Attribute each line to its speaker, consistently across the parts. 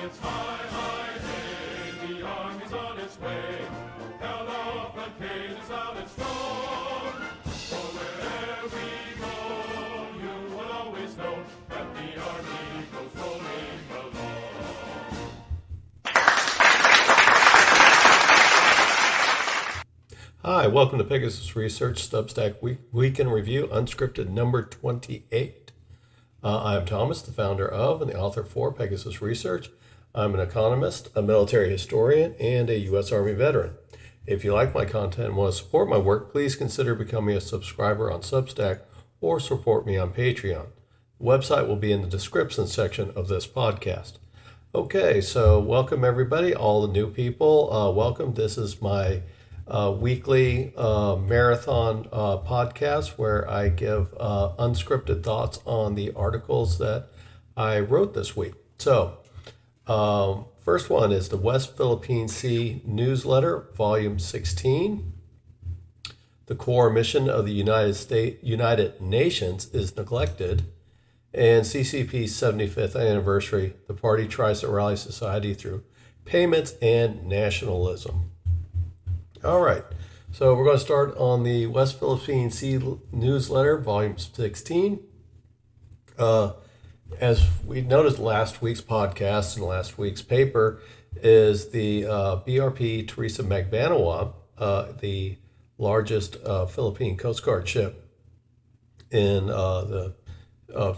Speaker 1: It's high, high day, the army's on its way. Held off on cages out and strong. For wherever we go, you will always know that the army goes rolling along.
Speaker 2: Hi, welcome to Pegasus Research Substack Week in Review, Unscripted number 28. I'm Thomas, the founder of and the author for Pegasus Research. I'm an economist, a military historian, and a U.S. Army veteran. If you like my content and want to support my work, please consider becoming a subscriber on Substack or support me on Patreon. The website will be in the description section of this podcast. Okay, so welcome everybody, all the new people. Welcome. This is my weekly marathon podcast where I give unscripted thoughts on the articles that I wrote this week. So, first one is the West Philippine Sea Newsletter, Volume 16. The core mission of the United Nations is neglected. And CCP's 75th anniversary, the party tries to rally society through payments and nationalism. All right, so we're going to start on the West Philippine Sea Newsletter, Volume 16. As we noticed last week's podcast and last week's paper is the BRP Teresa Magbanawa, the largest Philippine Coast Guard ship in the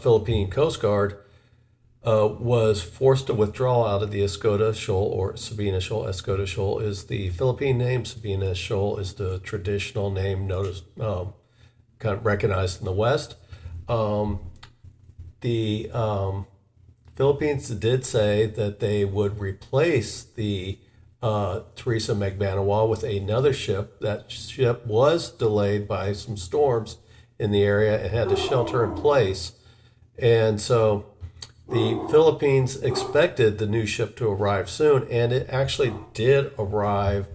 Speaker 2: Philippine Coast Guard, was forced to withdraw out of the Escoda Shoal or Sabina Shoal. Escoda Shoal is the Philippine name. Sabina Shoal is the traditional name noticed, kind of recognized in the West. The Philippines did say that they would replace the Teresa Magbanawa with another ship. That ship was delayed by some storms in the area and had to shelter in place. And so the Philippines expected the new ship to arrive soon, and it actually did arrive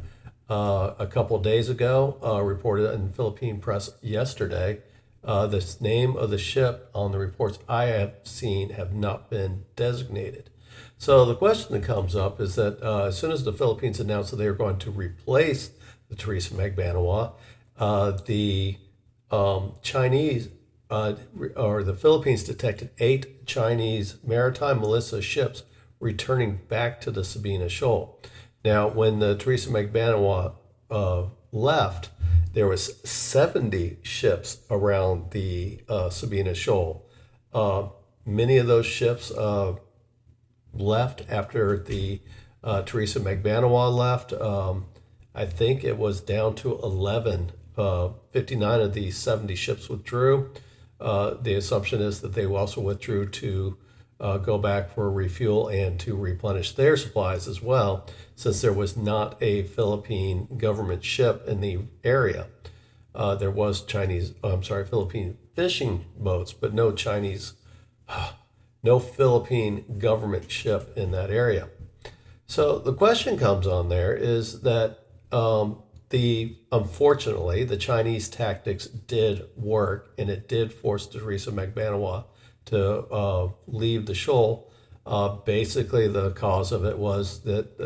Speaker 2: a couple of days ago, reported in Philippine press yesterday. The name of the ship on the reports I have seen have not been designated. So the question that comes up is that as soon as the Philippines announced that they were going to replace the Teresa Magbanawa, the Chinese or the Philippines detected 8 Chinese maritime militia ships returning back to the Sabina Shoal. Now, when the Teresa Magbanawa left, there was 70 ships around the Sabina Shoal. Many of those ships left after the Teresa Magbanawa left. I think it was down to 11. 59 of these 70 ships withdrew. The assumption is that they also withdrew to go back for refuel and to replenish their supplies as well, since there was not a Philippine government ship in the area. There was Philippine fishing boats, but no Philippine government ship in that area. So the question comes on there is that unfortunately, the Chinese tactics did work, and it did force Teresa Magbanawa to leave the shoal. Basically, the cause of it was that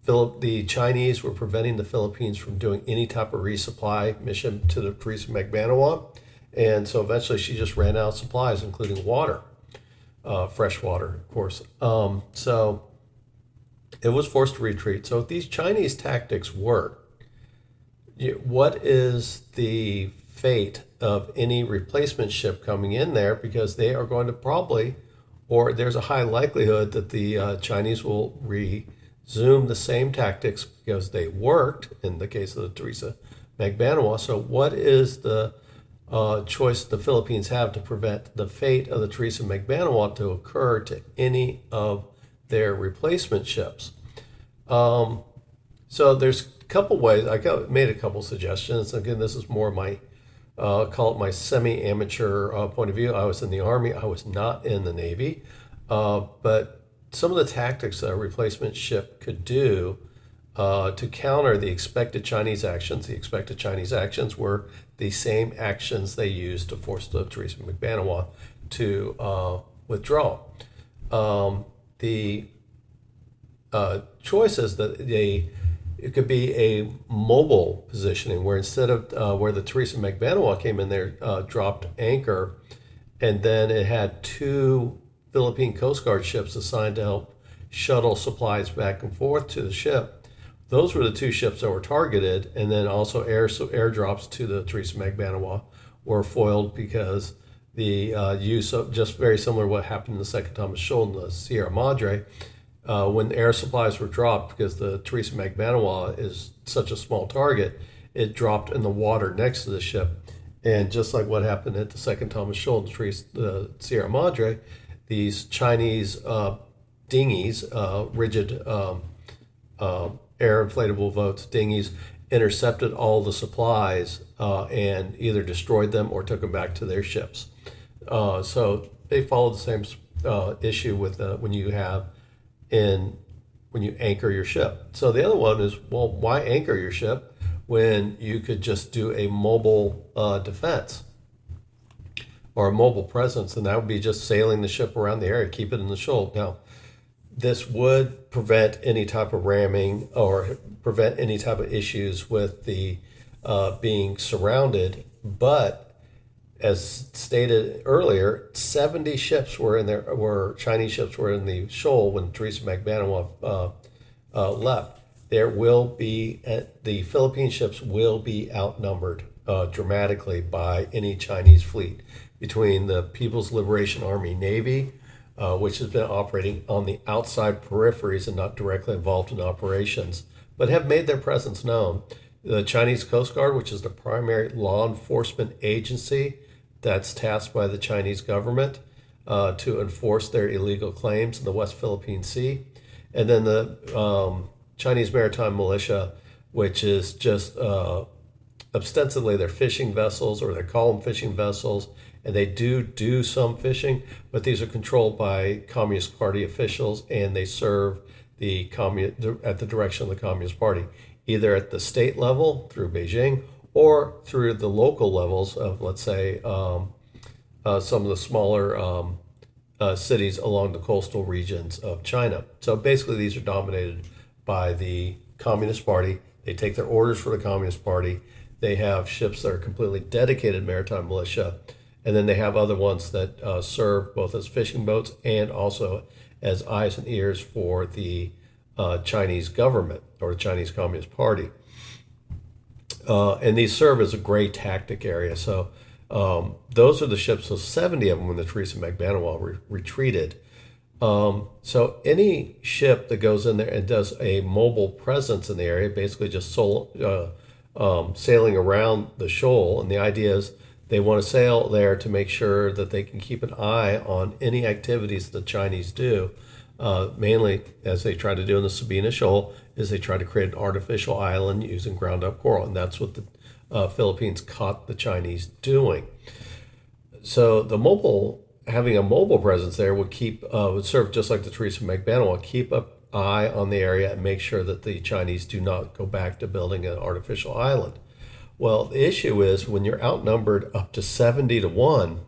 Speaker 2: the Chinese were preventing the Philippines from doing any type of resupply mission to the Teresa Magbanawa, and so eventually she just ran out of supplies, including water, fresh water, of course. So it was forced to retreat. So if these Chinese tactics work, what is the fate of any replacement ship coming in there? Because they are going to probably, or there's a high likelihood that the Chinese will resume the same tactics because they worked in the case of the Teresa Magbanawa. So what is the choice the Philippines have to prevent the fate of the Teresa Magbanawa to occur to any of their replacement ships? So there's a couple ways. Made a couple suggestions. Again, this is more my call it my semi-amateur point of view. I was in the Army. I was not in the Navy. But some of the tactics that a replacement ship could do to counter the expected Chinese actions. The expected Chinese actions were the same actions they used to force the Teresa Magbanawa to withdraw. the choice is that it could be a mobile positioning where instead of where the Teresa McBanawa came in there, dropped anchor, and then it had two Philippine Coast Guard ships assigned to help shuttle supplies back and forth to the ship. Those were the two ships that were targeted, and then also airdrops to the Teresa McBanawa were foiled because the use of, just very similar to what happened in the Second Thomas Shoal in the Sierra Madre, when air supplies were dropped, because the Teresa McBanawa is such a small target, it dropped in the water next to the ship. And just like what happened at the Second Thomas Shoal in the Sierra Madre, these Chinese dinghies, rigid air inflatable boats, dinghies, intercepted all the supplies and either destroyed them or took them back to their ships. So they followed the same issue with when you anchor your ship. So the other one is, well, why anchor your ship when you could just do a mobile defense or a mobile presence, and that would be just sailing the ship around the area, keep it in the shoal. Now, this would prevent any type of ramming or prevent any type of issues with the being surrounded, but as stated earlier, 70 ships were in there, Chinese ships were in the shoal when Teresa McBanawa left. There will be, the Philippine ships will be outnumbered dramatically by any Chinese fleet between the People's Liberation Army Navy, which has been operating on the outside peripheries and not directly involved in operations, but have made their presence known. The Chinese Coast Guard, which is the primary law enforcement agency that's tasked by the Chinese government to enforce their illegal claims in the West Philippine Sea. And then the Chinese Maritime Militia, which is just ostensibly their fishing vessels, or they call them fishing vessels, and they do some fishing, but these are controlled by Communist Party officials, and they serve at the direction of the Communist Party, either at the state level through Beijing or through the local levels of, let's say, some of the smaller cities along the coastal regions of China. So basically, these are dominated by the Communist Party. They take their orders for the Communist Party. They have ships that are completely dedicated maritime militia, and then they have other ones that serve both as fishing boats and also as eyes and ears for the Chinese government or the Chinese Communist Party. And these serve as a gray tactic area. So those are the ships, so 70 of them when the Teresa McBanawa retreated. So any ship that goes in there and does a mobile presence in the area, basically just sailing around the shoal, and the idea is they want to sail there to make sure that they can keep an eye on any activities the Chinese do. Mainly, as they try to do in the Sabina Shoal, is they try to create an artificial island using ground-up coral, and that's what the Philippines caught the Chinese doing. So having a mobile presence there would serve just like the Teresa McBanawa, keep an eye on the area and make sure that the Chinese do not go back to building an artificial island. Well, the issue is when you're outnumbered up to 70-1,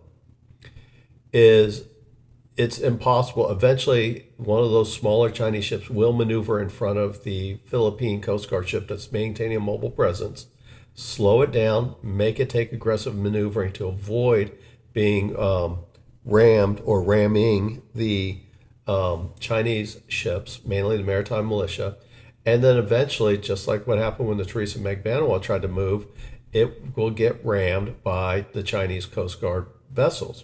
Speaker 2: it's impossible. Eventually, one of those smaller Chinese ships will maneuver in front of the Philippine Coast Guard ship that's maintaining a mobile presence, slow it down, make it take aggressive maneuvering to avoid being rammed or ramming the Chinese ships, mainly the maritime militia. And then eventually, just like what happened when the Teresa McBanawa tried to move, it will get rammed by the Chinese Coast Guard vessels.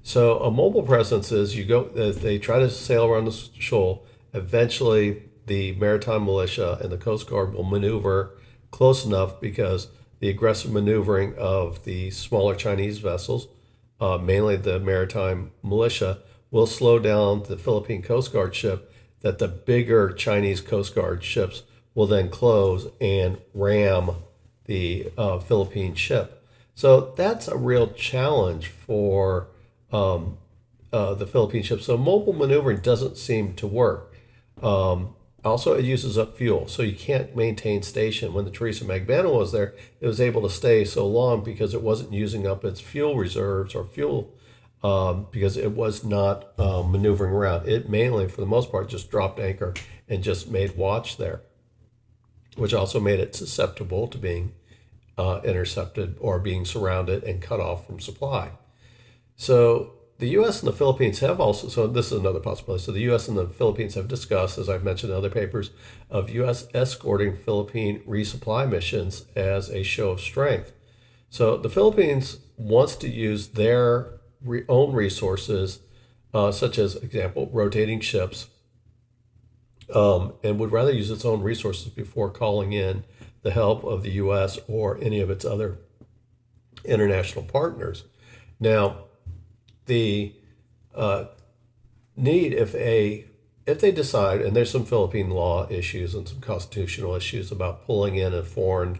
Speaker 2: So a mobile presence is they try to sail around the shoal. Eventually, the maritime militia and the Coast Guard will maneuver close enough because the aggressive maneuvering of the smaller Chinese vessels, mainly the maritime militia, will slow down the Philippine Coast Guard ship, that the bigger Chinese Coast Guard ships will then close and ram the Philippine ship. So that's a real challenge for the Philippine ship. So mobile maneuvering doesn't seem to work. Also, it uses up fuel, so you can't maintain station. When the Teresa McBanawa was there, it was able to stay so long because it wasn't using up its fuel reserves or fuel because it was not maneuvering around. It mainly, for the most part, just dropped anchor and just made watch there, which also made it susceptible to being intercepted or being surrounded and cut off from supply. So the U.S. and the Philippines have also, so this is another possibility. So the U.S. and the Philippines have discussed, as I've mentioned in other papers, of U.S. escorting Philippine resupply missions as a show of strength. So the Philippines wants to use their own resources, such as, example, rotating ships, and would rather use its own resources before calling in the help of the U.S. or any of its other international partners. Now, the need, if they decide, and there's some Philippine law issues and some constitutional issues about pulling in a foreign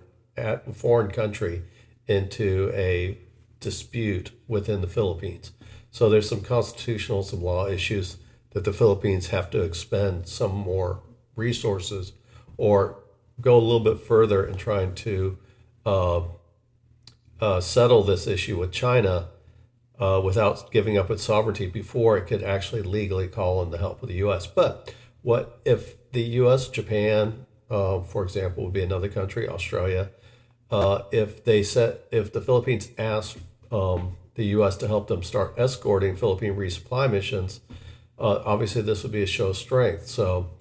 Speaker 2: country into a dispute within the Philippines. So there's some constitutional, some law issues that the Philippines have to expend some more resources or go a little bit further in trying to settle this issue with China without giving up its sovereignty before it could actually legally call in the help of the U.S. But what if the U.S., Japan, for example, would be another country, Australia, if the Philippines asked the U.S. to help them start escorting Philippine resupply missions, obviously this would be a show of strength. So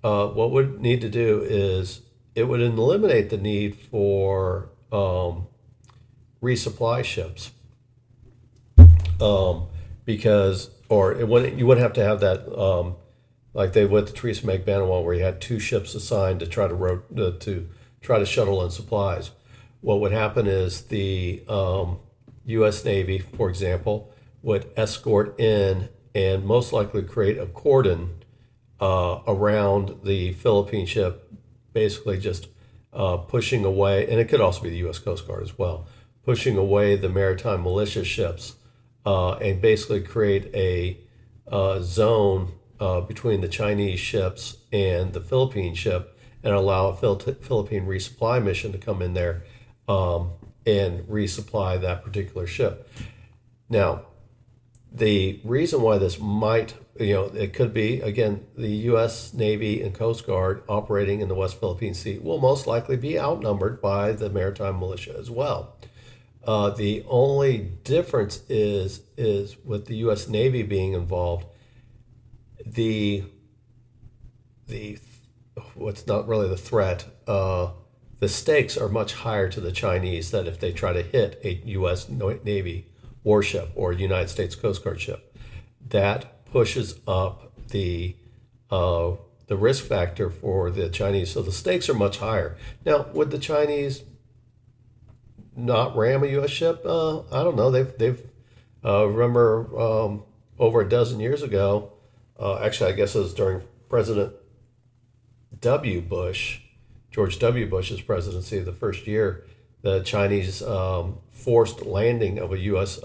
Speaker 2: what we'd need to do is it would eliminate the need for resupply ships. Because, or you wouldn't have to have that, like they would the Teresa McBanawan, where you had two ships assigned to try to shuttle in supplies. What would happen is the U.S. Navy, for example, would escort in and most likely create a cordon around the Philippine ship, basically just pushing away, and it could also be the U.S. Coast Guard as well, pushing away the maritime militia ships. And basically create a zone between the Chinese ships and the Philippine ship and allow a Philippine resupply mission to come in there and resupply that particular ship. Now, the reason why this might, it could be, again, the U.S. Navy and Coast Guard operating in the West Philippine Sea will most likely be outnumbered by the maritime militia as well. The only difference is with the U.S. Navy being involved, the what's not really the threat, the stakes are much higher to the Chinese that if they try to hit a U.S. Navy warship or United States Coast Guard ship, that pushes up the risk factor for the Chinese. So the stakes are much higher. Now, would the Chinese not ram a U.S. ship? I don't know. They've remember over a dozen years ago, actually I guess it was during President George W. Bush's presidency, the first year, the Chinese forced landing of a U.S.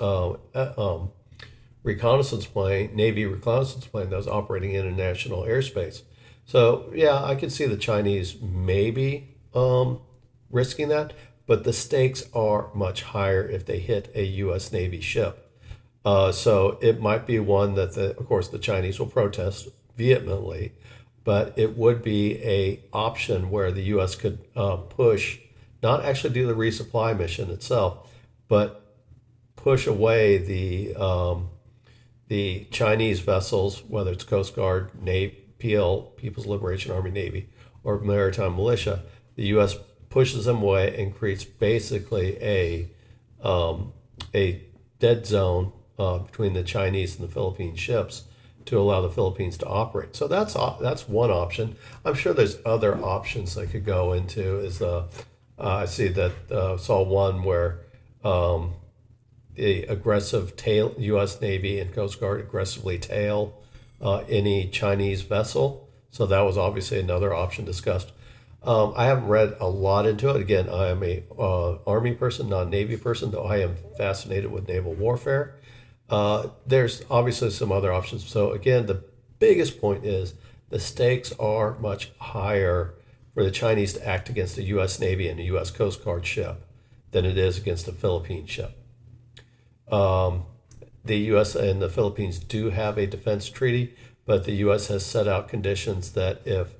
Speaker 2: reconnaissance plane, Navy reconnaissance plane that was operating in international airspace. So yeah, I could see the Chinese maybe risking that. But the stakes are much higher if they hit a U.S. Navy ship. So it might be one that, of course, the Chinese will protest vehemently, but it would be an option where the U.S. could push, not actually do the resupply mission itself, but push away the Chinese vessels, whether it's Coast Guard, Navy, People's Liberation Army Navy, or maritime militia. The U.S. pushes them away and creates basically a dead zone between the Chinese and the Philippine ships to allow the Philippines to operate. So that's one option. I'm sure there's other options they could go into. I see that saw one where the aggressive U.S. Navy and Coast Guard aggressively tail any Chinese vessel. So that was obviously another option discussed. I haven't read a lot into it. Again, I am a Army person, not a Navy person, though I am fascinated with naval warfare. There's obviously some other options. So again, the biggest point is the stakes are much higher for the Chinese to act against a U.S. Navy and a U.S. Coast Guard ship than it is against a Philippine ship. the U.S. and the Philippines do have a defense treaty, but the U.S. has set out conditions that if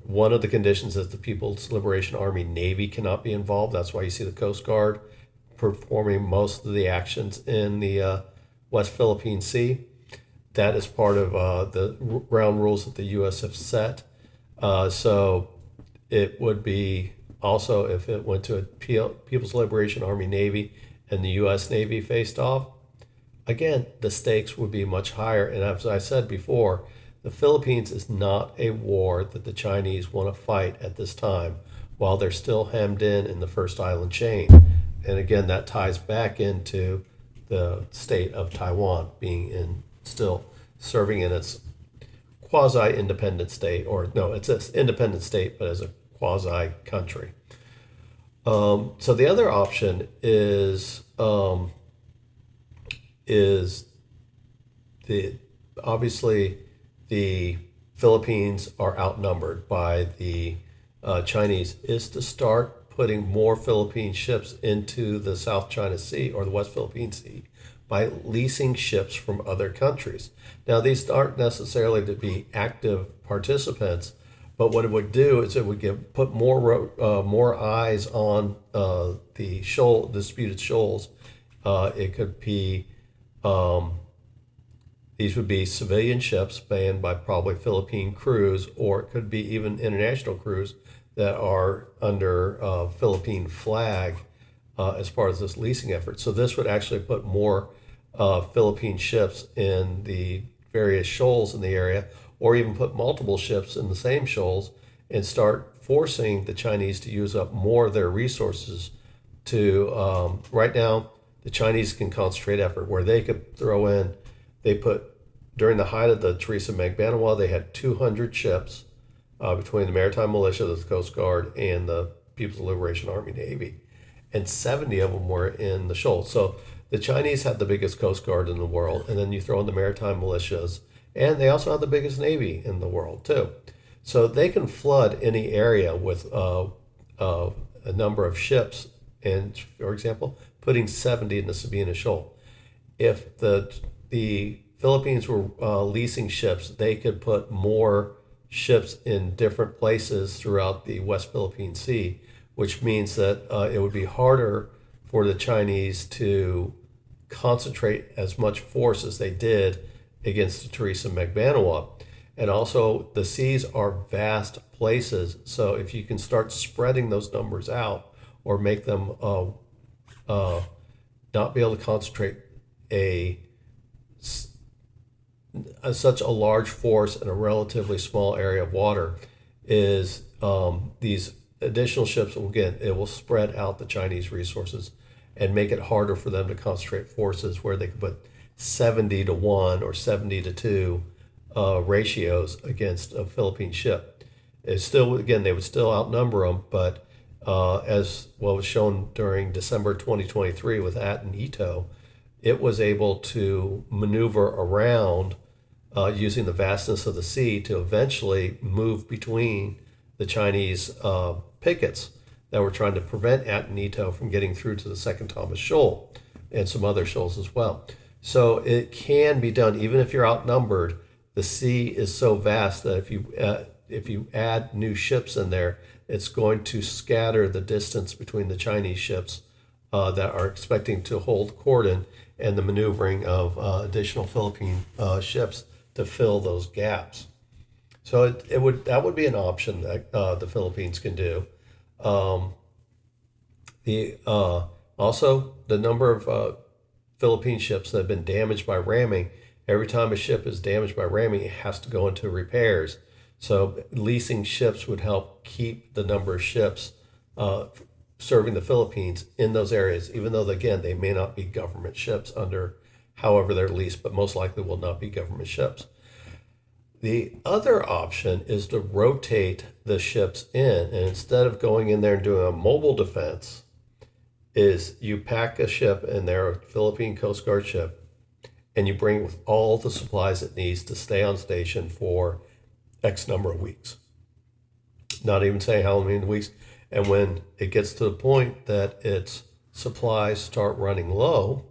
Speaker 2: one of the conditions is the People's Liberation Army Navy cannot be involved. That's why you see the Coast Guard performing most of the actions in the West Philippine Sea. That is part of the ground rules that the U.S. have set. So it would be also if it went to a People's Liberation Army Navy and the U.S. Navy faced off, again, the stakes would be much higher. And as I said before, the Philippines is not a war that the Chinese want to fight at this time while they're still hemmed in the first island chain. And again, that ties back into the state of Taiwan being still serving in its quasi-independent state, or no, it's an independent state, but as a quasi-country. So the other option is obviously the Philippines are outnumbered by the Chinese, is to start putting more Philippine ships into the South China Sea or the West Philippine Sea by leasing ships from other countries. Now, these aren't necessarily to be active participants, but what it would do is it would put more eyes on the disputed shoals. It could be these would be civilian ships manned by probably Philippine crews, or it could be even international crews that are under Philippine flag as part of this leasing effort. So this would actually put more Philippine ships in the various shoals in the area, or even put multiple ships in the same shoals and start forcing the Chinese to use up more of their resources to, right now, the Chinese can concentrate effort where they could throw in, during the height of the Teresa Magbanua, they had 200 ships between the Maritime Militia, the Coast Guard, and the People's Liberation Army Navy. And 70 of them were in the shoals. So the Chinese had the biggest Coast Guard in the world, and then you throw in the Maritime Militias, and they also have the biggest Navy in the world, too. So they can flood any area with a number of ships, and, for example, putting 70 in the Sabina Shoal. If the Philippines were leasing ships, they could put more ships in different places throughout the West Philippine Sea, which means that it would be harder for the Chinese to concentrate as much force as they did against the Teresa Magbanua. And also, the seas are vast places, so if you can start spreading those numbers out or make them not be able to concentrate such a large force in a relatively small area of water, is these additional ships, again, it will spread out the Chinese resources and make it harder for them to concentrate forces where they could put 70 to 1 or 70 to 2 ratios against a Philippine ship. It's still, again, they would still outnumber them, but as what was shown during December 2023 with At and Ito, it was able to maneuver around using the vastness of the sea to eventually move between the Chinese pickets that were trying to prevent At and Ito from getting through to the Second Thomas Shoal and some other shoals as well. So it can be done, even if you're outnumbered. The sea is so vast that if you add new ships in there, it's going to scatter the distance between the Chinese ships that are expecting to hold cordon and the maneuvering of additional Philippine ships to fill those gaps. So that would be an option that the Philippines can do. Also the number of Philippine ships that have been damaged by ramming. Every time a ship is damaged by ramming, it has to go into repairs. So leasing ships would help keep the number of ships serving the Philippines in those areas, even though, again, they may not be government ships under however they're leased, but most likely will not be government ships. The other option is to rotate the ships in, and instead of going in there and doing a mobile defense, is you pack a ship in there, a Philippine Coast Guard ship, and you bring it with all the supplies it needs to stay on station for X number of weeks. Not even saying how many weeks. And when it gets to the point that its supplies start running low,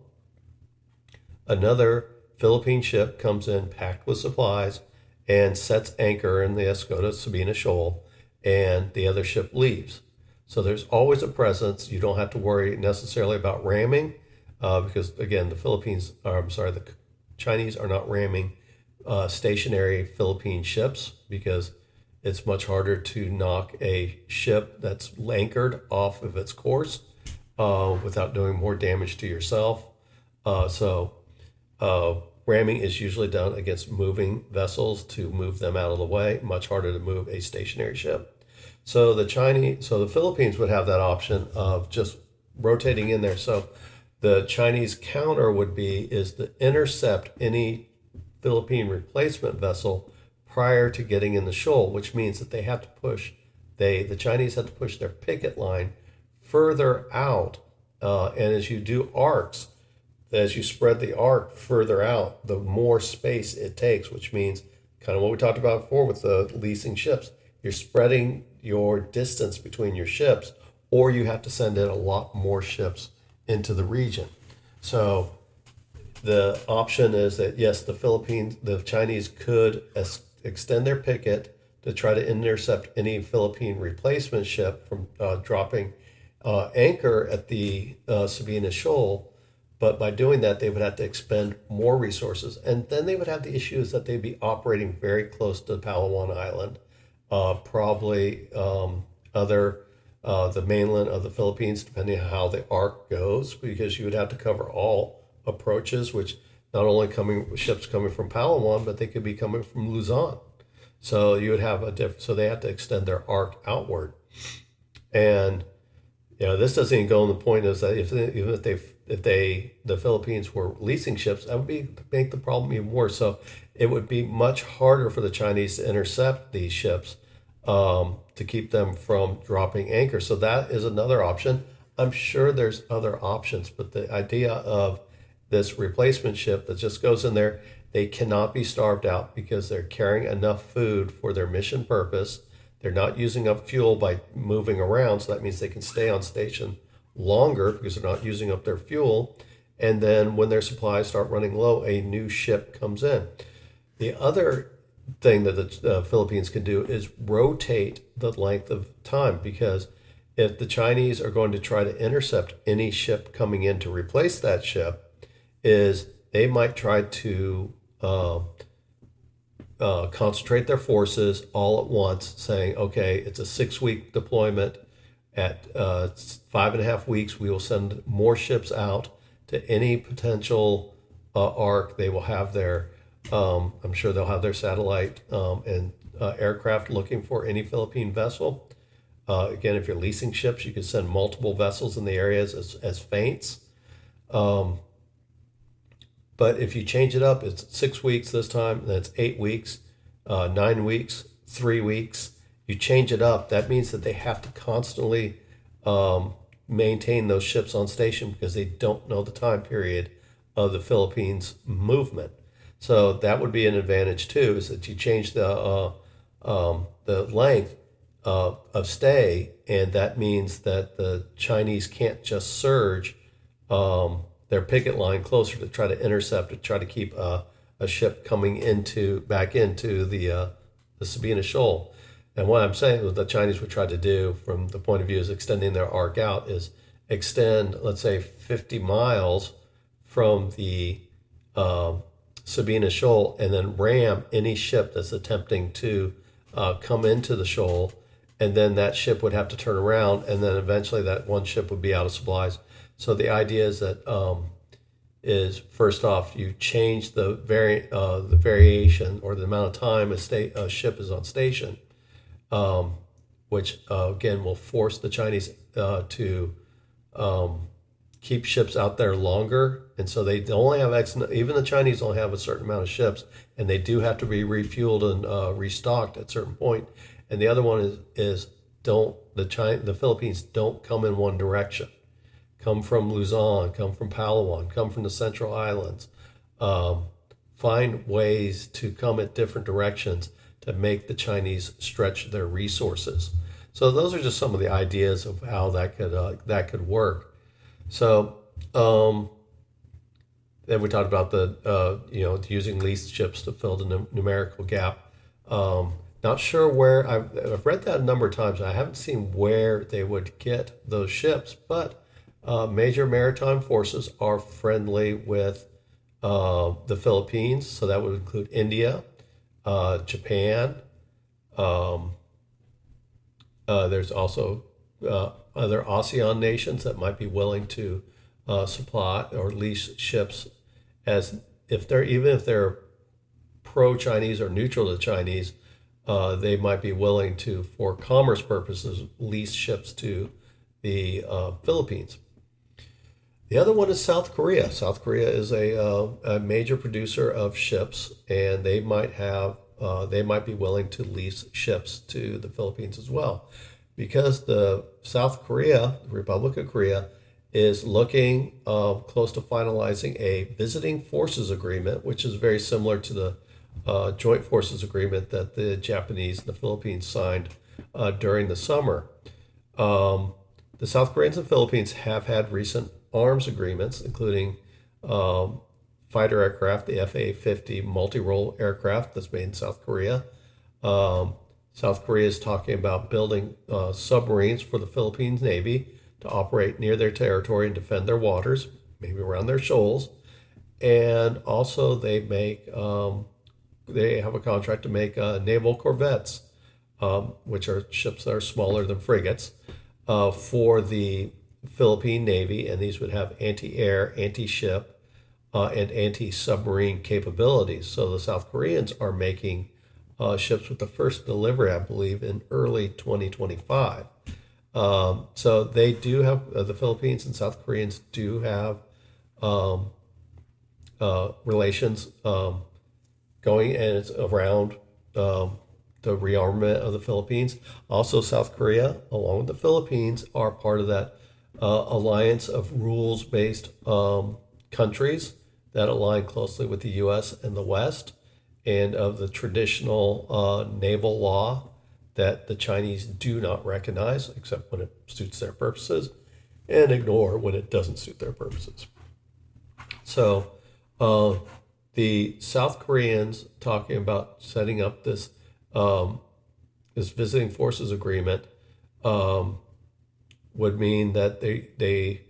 Speaker 2: Another Philippine ship comes in packed with supplies and sets anchor in the Escota Sabina Shoal, and the other ship leaves. So there's always a presence. You don't have to worry necessarily about ramming, because again, the Chinese are not ramming stationary Philippine ships, because it's much harder to knock a ship that's anchored off of its course without doing more damage to yourself. Ramming is usually done against moving vessels to move them out of the way. Much harder to move a stationary ship. So the Philippines would have that option of just rotating in there. So the Chinese counter would be is to intercept any Philippine replacement vessel prior to getting in the shoal, which means that the Chinese have to push their picket line further out. And as you do arcs, as you spread the arc further out, the more space it takes, which means kind of what we talked about before with the leasing ships. You're spreading your distance between your ships, or you have to send in a lot more ships into the region. So the option is that, yes, the Chinese could extend their picket to try to intercept any Philippine replacement ship from dropping anchor at the Sabina Shoal. But by doing that, they would have to expend more resources. And then they would have the issues that they'd be operating very close to Palawan Island, probably the mainland of the Philippines, depending on how the arc goes, because you would have to cover all approaches, which not only ships coming from Palawan, but they could be coming from Luzon. So you would have so they have to extend their arc outward. And this doesn't even go on the point is that if the Philippines were leasing ships, that would make the problem even worse. So it would be much harder for the Chinese to intercept these ships to keep them from dropping anchor. So that is another option. I'm sure there's other options, but the idea of this replacement ship that just goes in there, they cannot be starved out because they're carrying enough food for their mission purpose. They're not using up fuel by moving around, so that means they can stay on station longer because they're not using up their fuel. And then when their supplies start running low, a new ship comes in. The other thing that the Philippines can do is rotate the length of time, because if the Chinese are going to try to intercept any ship coming in to replace that ship, is they might try to concentrate their forces all at once, saying, okay, it's a 6-week deployment. At 5.5 weeks, we will send more ships out to any potential arc. They will have I'm sure they'll have their satellite and aircraft looking for any Philippine vessel. Again, if you're leasing ships, you can send multiple vessels in the areas as feints. But if you change it up, it's 6 weeks this time, then it's 8 weeks, 9 weeks, 3 weeks. You change it up, that means that they have to constantly maintain those ships on station because they don't know the time period of the Philippines movement. So that would be an advantage too, is that you change the length of stay, and that means that the Chinese can't just surge their picket line closer to try to intercept, to try to keep a ship coming back into the Sabina Shoal. And what I'm saying, what the Chinese would try to do from the point of view is extending their arc out, is extend, let's say, 50 miles from the Sabina Shoal, and then ram any ship that's attempting to come into the shoal. And then that ship would have to turn around, and then eventually that one ship would be out of supplies. So the idea is that is first off, you change the variation or the amount of time a ship is on station, which again will force the Chinese to keep ships out there longer. And so they only have even the Chinese only have a certain amount of ships, and they do have to be refueled and restocked at a certain point. And the other one is the Philippines don't come in one direction. Come from Luzon, come from Palawan, come from the Central Islands. Find ways to come at different directions to make the Chinese stretch their resources. So those are just some of the ideas of how that could work. So then we talked about using leased ships to fill the numerical gap. Not sure where I've read that a number of times. I haven't seen where they would get those ships, but major maritime forces are friendly with the Philippines, so that would include India, Japan. Um, there's also other ASEAN nations that might be willing to supply or lease ships, as if they're pro-Chinese or neutral to Chinese, they might be willing to, for commerce purposes, lease ships to the Philippines. The other one is South Korea. South Korea is a major producer of ships, and they might be willing to lease ships to the Philippines as well, because the Republic of Korea, is looking close to finalizing a visiting forces agreement, which is very similar to the joint forces agreement that the Japanese and the Philippines signed during the summer. The South Koreans and Philippines have had recent arms agreements, including fighter aircraft, the F-A-50 multi-role aircraft that's made in South Korea. South Korea is talking about building submarines for the Philippines Navy to operate near their territory and defend their waters, maybe around their shoals. And also they have a contract to make naval corvettes, which are ships that are smaller than frigates, for the Philippine Navy, and these would have anti-air, anti-ship, and anti-submarine capabilities. So the South Koreans are making ships with the first delivery, I believe, in early 2025. So they do have, the Philippines and South Koreans do have relations going, and it's around the rearmament of the Philippines. Also, South Korea, along with the Philippines, are part of that alliance of rules-based countries that align closely with the U.S. and the West, and of the traditional naval law that the Chinese do not recognize, except when it suits their purposes, and ignore when it doesn't suit their purposes. So the South Koreans talking about setting up this visiting forces agreement would mean that they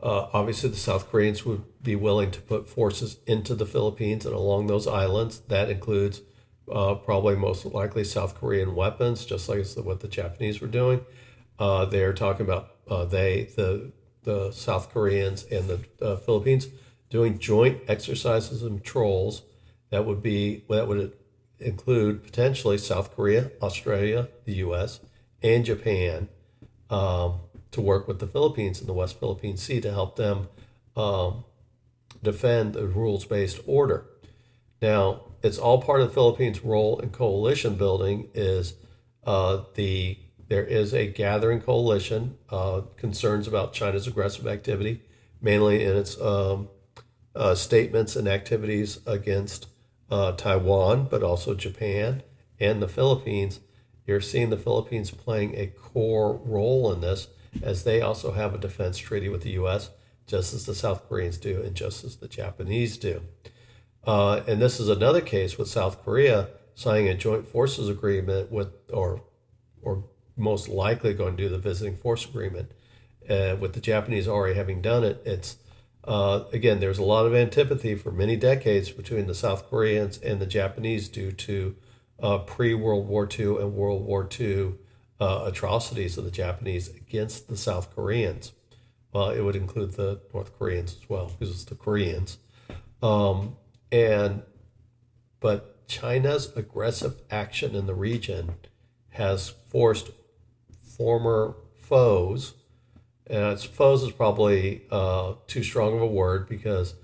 Speaker 2: obviously the South Koreans would be willing to put forces into the Philippines and along those islands. That includes probably most likely South Korean weapons, just like what the Japanese were doing. They're talking about the South Koreans and the Philippines doing joint exercises and patrols that would include potentially South Korea, Australia, the U.S., and Japan, to work with the Philippines in the West Philippine Sea to help them defend the rules-based order. Now, it's all part of the Philippines' role in coalition building. There is a gathering coalition, concerns about China's aggressive activity, mainly in its statements and activities against Taiwan, but also Japan and the Philippines. You're seeing the Philippines playing a core role in this, as they also have a defense treaty with the U.S., just as the South Koreans do and just as the Japanese do. And this is another case with South Korea signing a joint forces agreement or most likely going to do the visiting force agreement, with the Japanese already having done it. It's again, there's a lot of antipathy for many decades between the South Koreans and the Japanese due to pre-World War II and World War II atrocities of the Japanese against the South Koreans. Well, it would include the North Koreans as well, because it's the Koreans. But China's aggressive action in the region has forced former foes, and foes is probably too strong of a word, because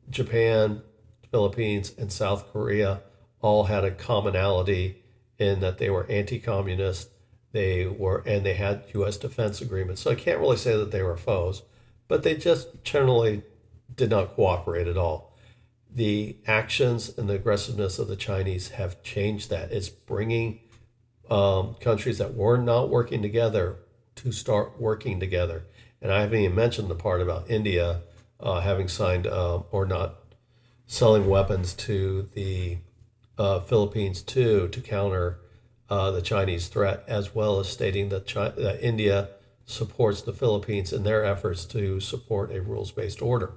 Speaker 2: Japan, Philippines, and South Korea all had a commonality in that they were anti-communist. They had U.S. defense agreements. So I can't really say that they were foes, but they just generally did not cooperate at all. The actions and the aggressiveness of the Chinese have changed that. It's bringing countries that were not working together to start working together. And I haven't even mentioned the part about India having signed or not selling weapons to the Philippines too to counter the Chinese threat, as well as stating that India supports the Philippines in their efforts to support a rules-based order.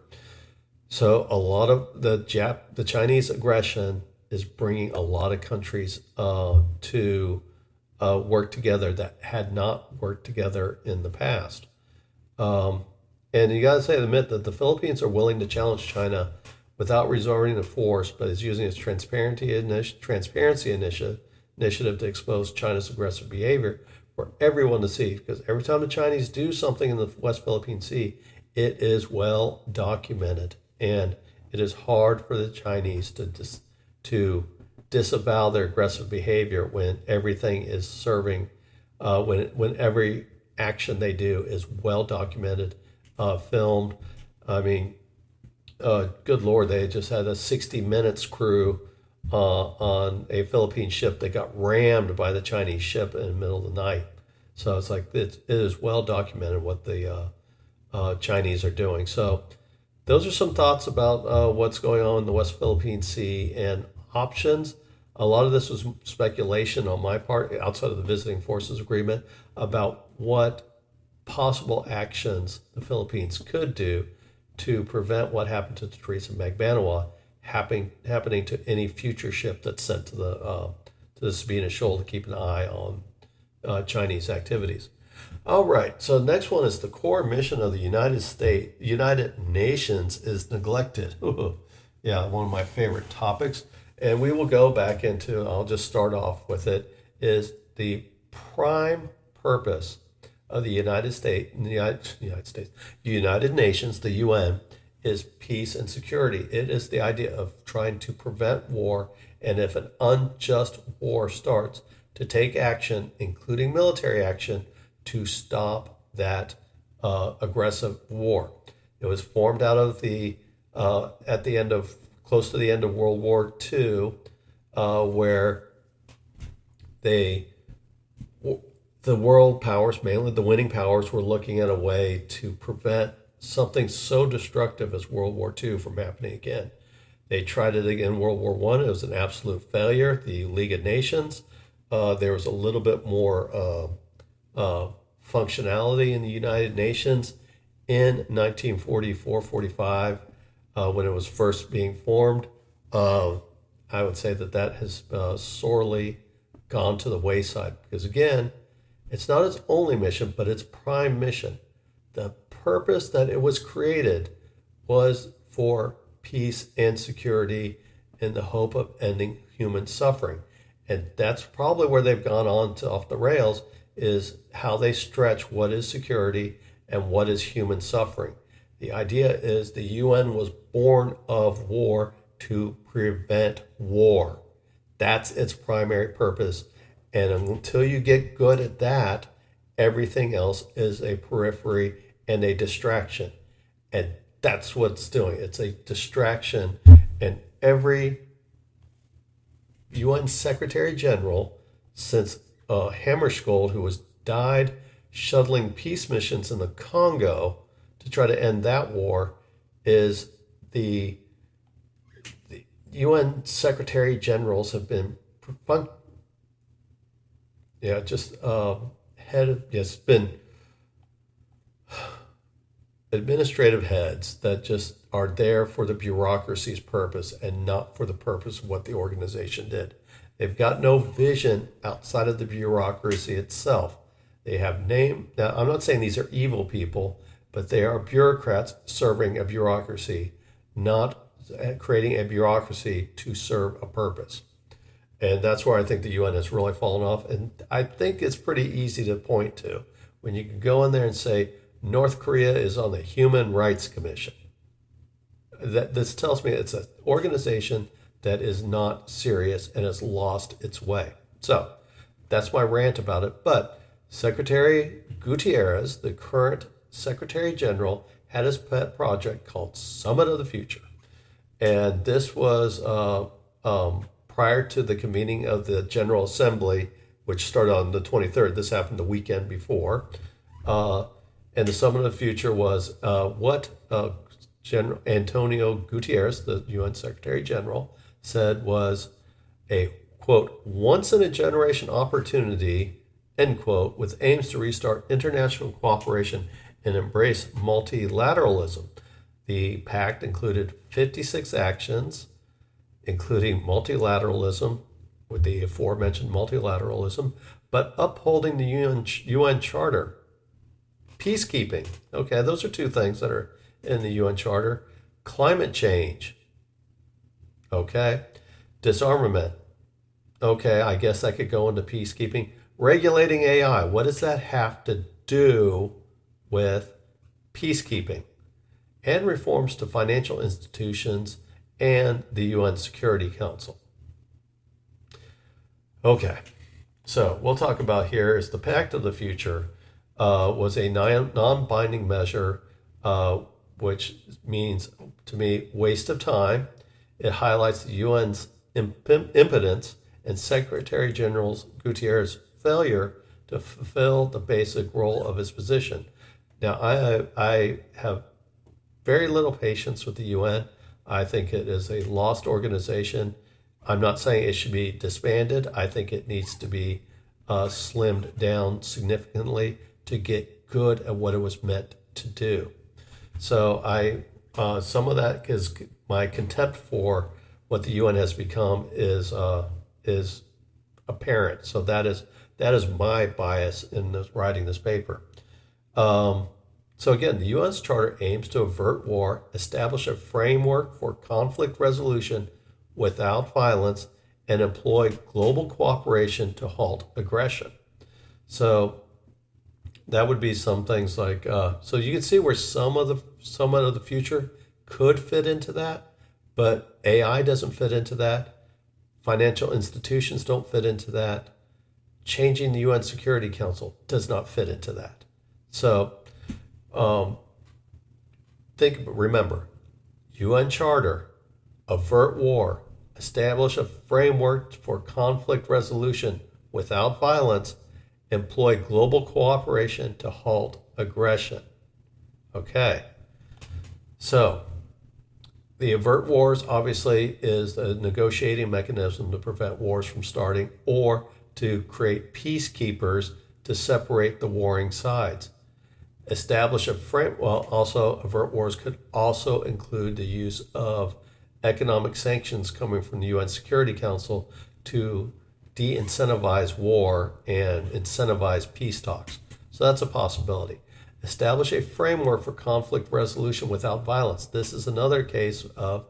Speaker 2: So a lot of the Chinese aggression is bringing a lot of countries to work together that had not worked together in the past. And you got to admit that the Philippines are willing to challenge China without resorting to force, but is using its transparency initiative to expose China's aggressive behavior for everyone to see. Because every time the Chinese do something in the West Philippine Sea, it is well documented, and it is hard for the Chinese to disavow their aggressive behavior when everything is serving, when every action they do is well documented, filmed. I mean, good Lord, they just had a 60 Minutes crew on a Philippine ship that got rammed by the Chinese ship in the middle of the night. So it's like it is well documented what the Chinese are doing. So those are some thoughts about what's going on in the West Philippine Sea and options. A lot of this was speculation on my part outside of the Visiting Forces Agreement about what possible actions the Philippines could do to prevent what happened to Teresa Magbanua happening to any future ship that's sent to the Sabina Shoal to keep an eye on Chinese activities. All right, so the next one is the core mission of the United Nations is neglected. Yeah, one of my favorite topics. And we will go back into, I'll just start off with it, is the prime purpose of the United Nations, the UN, is peace and security. It is the idea of trying to prevent war, and if an unjust war starts, to take action, including military action, to stop that aggressive war. It was formed out of close to the end of World War II, where the world powers, mainly the winning powers, were looking at a way to prevent something so destructive as World War II from happening again. They tried it again in World War I. It was an absolute failure. The League of Nations, there was a little bit more functionality in the United Nations in 1944-45 when it was first being formed. I would say that has sorely gone to the wayside because, again, it's not its only mission, but its prime mission. The purpose that it was created was for peace and security in the hope of ending human suffering. And that's probably where they've gone off the rails, is how they stretch what is security and what is human suffering. The idea is the UN was born of war to prevent war. That's its primary purpose. And until you get good at that, everything else is a periphery and a distraction. And that's what it's doing. It's a distraction. And every UN Secretary General since Hammarskjöld, who died shuttling peace missions in the Congo to try to end that war, is the UN Secretary Generals have been been administrative heads that just are there for the bureaucracy's purpose and not for the purpose of what the organization did. They've got no vision outside of the bureaucracy itself. They have name. Now, I'm not saying these are evil people, but they are bureaucrats serving a bureaucracy, not creating a bureaucracy to serve a purpose. And that's where I think the UN has really fallen off. And I think it's pretty easy to point to when you can go in there and say, North Korea is on the Human Rights Commission. This tells me it's an organization that is not serious and has lost its way. So that's my rant about it. But Secretary Gutierrez, the current Secretary General, had his pet project called Summit of the Future. And this was prior to the convening of the General Assembly, which started on the 23rd. This happened the weekend before. And the Summit of the Future was what General Antonio Guterres, the UN Secretary General, said was a, quote, once in a generation opportunity, end quote, with aims to restart international cooperation and embrace multilateralism. The pact included 56 actions, including multilateralism, with the aforementioned multilateralism, but upholding the UN Charter. Peacekeeping. Okay, those are two things that are in the UN Charter. Climate change. Okay. Disarmament. Okay, I guess that could go into peacekeeping. Regulating AI. What does that have to do with peacekeeping? And reforms to financial institutions and the UN Security Council. Okay, so we'll talk about here is the Pact of the Future was a non-binding measure, which means to me waste of time. It highlights the UN's impotence and Secretary General Guterres' failure to fulfill the basic role of his position. Now, I have very little patience with the UN. I think it is a lost organization. I'm not saying it should be disbanded. I think it needs to be slimmed down significantly to get good at what it was meant to do. So some of that is my contempt for what the UN has become is apparent. So that is my bias in writing this paper. So again, the UN's Charter aims to avert war, establish a framework for conflict resolution without violence, and employ global cooperation to halt aggression. So that would be some things like, so you can see where some of the future could fit into that, but AI doesn't fit into that. Financial institutions don't fit into that. Changing the UN Security Council does not fit into that. So remember, UN Charter, avert war, establish a framework for conflict resolution without violence, employ global cooperation to halt aggression. Okay, so the avert wars obviously is a negotiating mechanism to prevent wars from starting or to create peacekeepers to separate the warring sides. Establish a also avert wars could also include the use of economic sanctions coming from the UN Security Council to de-incentivize war and incentivize peace talks. So that's a possibility. Establish a framework for conflict resolution without violence. This is another case of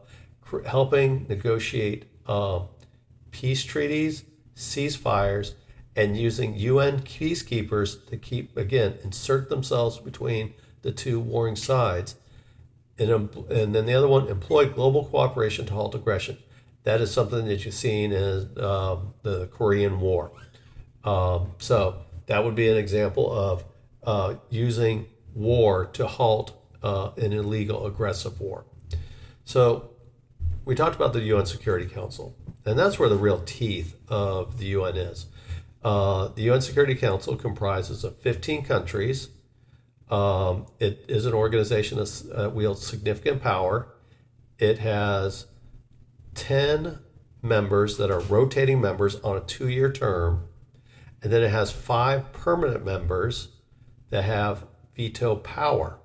Speaker 2: helping negotiate peace treaties, ceasefires, and using UN peacekeepers to insert themselves between the two warring sides. And then the other one, employ global cooperation to halt aggression. That is something that you've seen in the Korean War. So that would be an example of using war to halt an illegal aggressive war. So we talked about the UN Security Council, and that's where the real teeth of the UN is. The UN Security Council comprises of 15 countries. It is an organization that wields significant power. It has 10 members that are rotating members on a 2-year term. And then it has 5 permanent members that have veto power.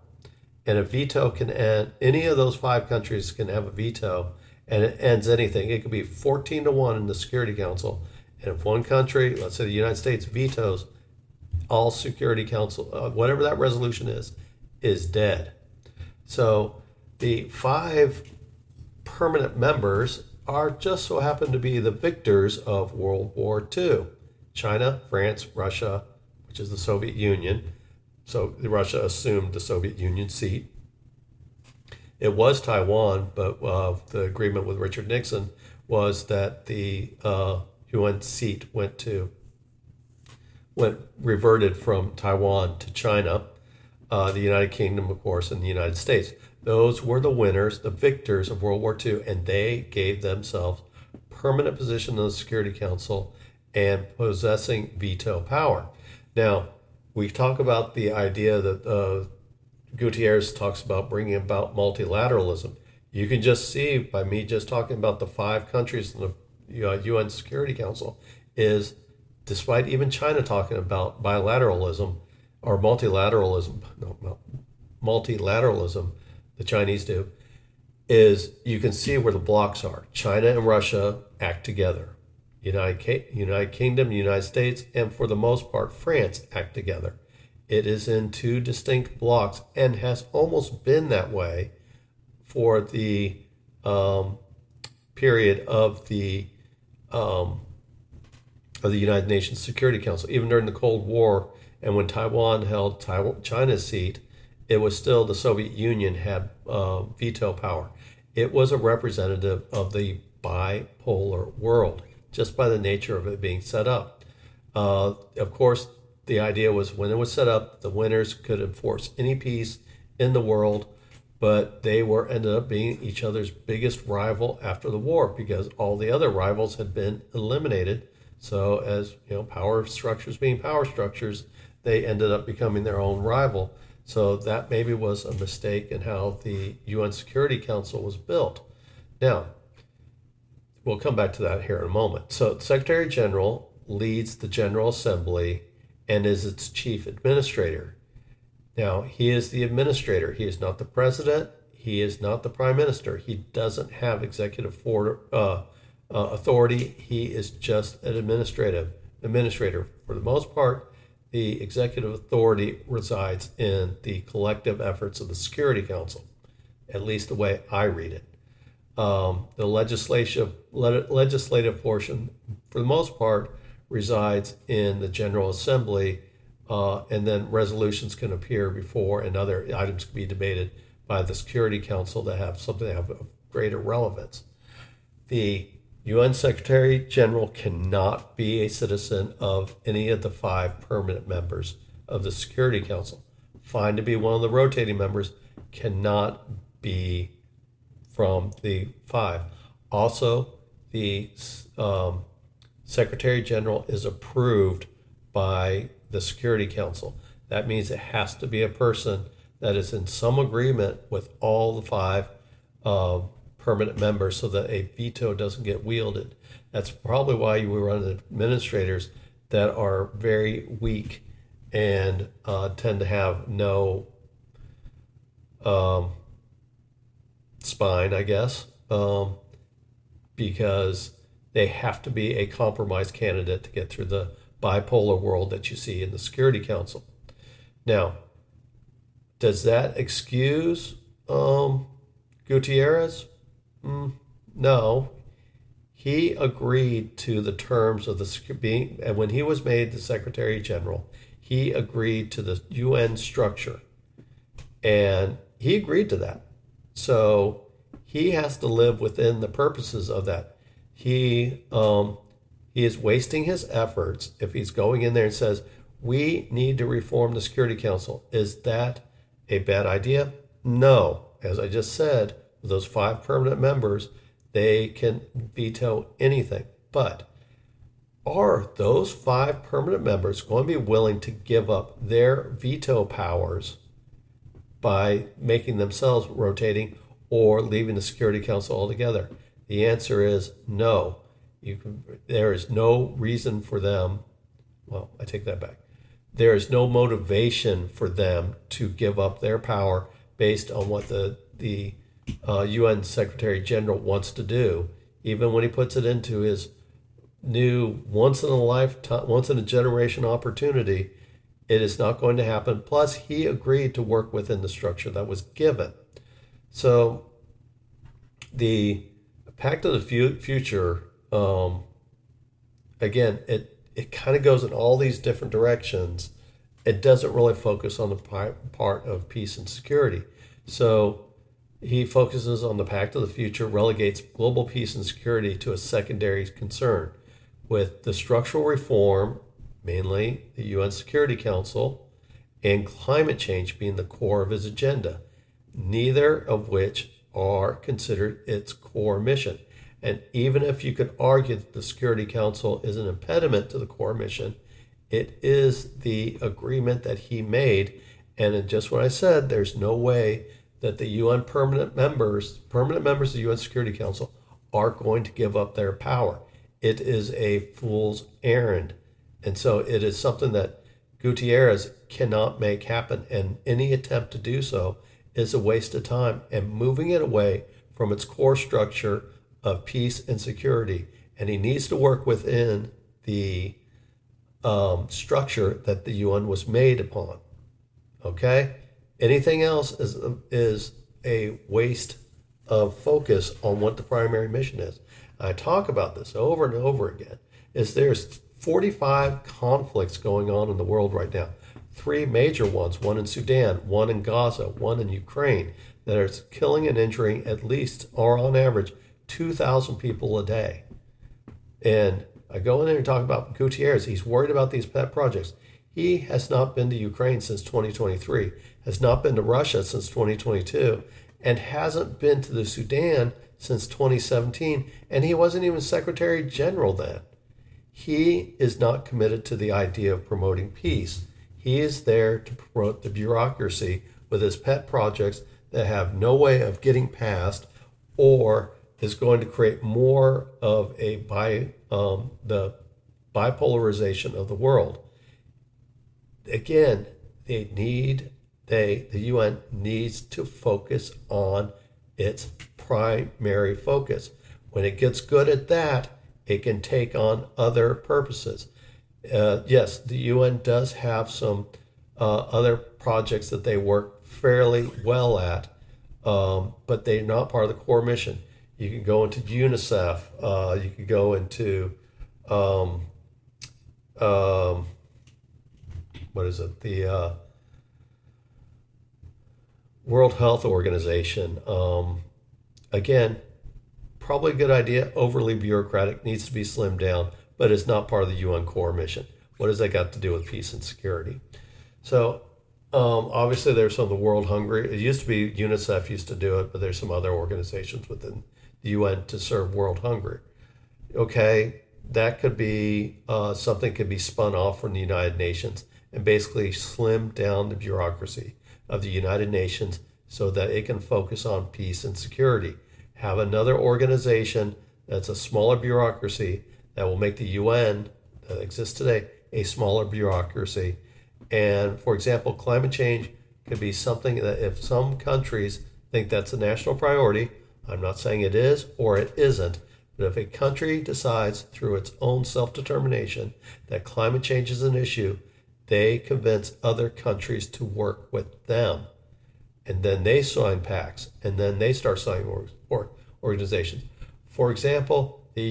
Speaker 2: And a veto can end, any of those 5 countries can have a veto, and it ends anything. It could be 14-1 in the Security Council. And if one country, let's say the United States, vetoes, all Security Council, whatever that resolution is dead. So the 5 permanent members are just so happen to be the victors of World War II. China, France, Russia, which is the Soviet Union. So Russia assumed the Soviet Union seat. It was Taiwan, but the agreement with Richard Nixon was that the UN seat reverted from Taiwan to China, the United Kingdom, of course, and the United States. Those were the winners, the victors of World War II, and they gave themselves permanent position in the Security Council and possessing veto power. Now, we talk about the idea that Gutierrez talks about bringing about multilateralism. You can just see by me just talking about the 5 countries in the UN Security Council is, despite even China talking about bilateralism or multilateralism, multilateralism, the Chinese do, is you can see where the blocks are. China and Russia act together. United Kingdom, United States, and for the most part, France act together. It is in 2 distinct blocks and has almost been that way for the period of the United Nations Security Council. Even during the Cold War and when Taiwan held China's seat, it was still the Soviet Union had veto power. It was a representative of the bipolar world, just by the nature of it being set up. Of course, the idea was when it was set up, the winners could enforce any peace in the world, but they ended up being each other's biggest rival after the war because all the other rivals had been eliminated. So as power structures being power structures, they ended up becoming their own rival. So that maybe was a mistake in how the UN Security Council was built. Now, we'll come back to that here in a moment. So the Secretary General leads the General Assembly and is its chief administrator. Now, he is the administrator. He is not the president. He is not the prime minister. He doesn't have executive authority. He is just an administrator. For the most part, the executive authority resides in the collective efforts of the Security Council, at least the way I read it. The legislative portion, for the most part, resides in the General Assembly, and then resolutions can appear before and other items can be debated by the Security Council that have something that have of greater relevance. The UN Secretary General cannot be a citizen of any of the 5 permanent members of the Security Council. Fine to be one of the rotating members, cannot be from the 5. Also, the Secretary General is approved by the Security Council. That means it has to be a person that is in some agreement with all the 5 permanent members so that a veto doesn't get wielded. That's probably why you run administrators that are very weak and tend to have no spine, I guess, because they have to be a compromise candidate to get through the bipolar world that you see in the Security Council. Now, does that excuse Gutierrez? No. He agreed to the terms of and when he was made the Secretary General, he agreed to the UN structure, and he agreed to that. So he has to live within the purposes of that. He is wasting his efforts if he's going in there and says, we need to reform the Security Council. Is that a bad idea? No. As I just said, those 5 permanent members, they can veto anything. But are those 5 permanent members going to be willing to give up their veto powers by making themselves rotating or leaving the Security Council altogether? The answer is no. There is no reason for them. Well, I take that back. There is no motivation for them to give up their power based on what the UN Secretary General wants to do, even when he puts it into his new once in a generation opportunity. It is not going to happen. Plus, he agreed to work within the structure that was given. So the Pact of the Future, again, it kind of goes in all these different directions. It doesn't really focus on the part of peace and security. So he focuses on the Pact of the Future, relegates global peace and security to a secondary concern, with the structural reform, mainly the UN Security Council, and climate change being the core of his agenda, neither of which are considered its core mission. And even if you could argue that the Security Council is an impediment to the core mission, it is the agreement that he made, And in just what I said, there's no way that the UN permanent members of the UN Security Council are going to give up their power. It is a fool's errand. And so it is something that Gutierrez cannot make happen. And any attempt to do so is a waste of time and moving it away from its core structure of peace and security. And he needs to work within the structure that the UN was made upon. Okay? Anything else is a waste of focus on what the primary mission is. I talk about this over and over again. There's 45 conflicts going on in the world right now. 3 major ones, one in Sudan, one in Gaza, one in Ukraine, that are killing and injuring at least, or on average, 2,000 people a day. And I go in there and talk about Gutierrez. He's worried about these pet projects. He has not been to Ukraine since 2023, has not been to Russia since 2022, and hasn't been to the Sudan since 2017, and he wasn't even Secretary General then. He is not committed to the idea of promoting peace. He is there to promote the bureaucracy with his pet projects that have no way of getting past, or is going to create more of the bipolarization of the world. Again, the UN needs to focus on its primary focus. When it gets good at that, it can take on other purposes. Yes, the UN does have some other projects that they work fairly well at, but they're not part of the core mission. You can go into UNICEF. You could go into what is it? The World Health Organization. Again, probably a good idea. Overly bureaucratic, needs to be slimmed down, but it's not part of the UN core mission. What has that got to do with peace and security? So obviously there's some of the World Hungry. It used to be UNICEF used to do it, but there's some other organizations within the UN to serve world hunger. Okay, that could be something could be spun off from the United Nations and basically slim down the bureaucracy of the United Nations so that it can focus on peace and security. Have another organization that's a smaller bureaucracy that will make the UN that exists today a smaller bureaucracy. And for example, climate change could be something that if some countries think that's a national priority, I'm not saying it is or it isn't, but if a country decides through its own self-determination that climate change is an issue, they convince other countries to work with them. And then they sign pacts, and then they start signing organizations. For example, the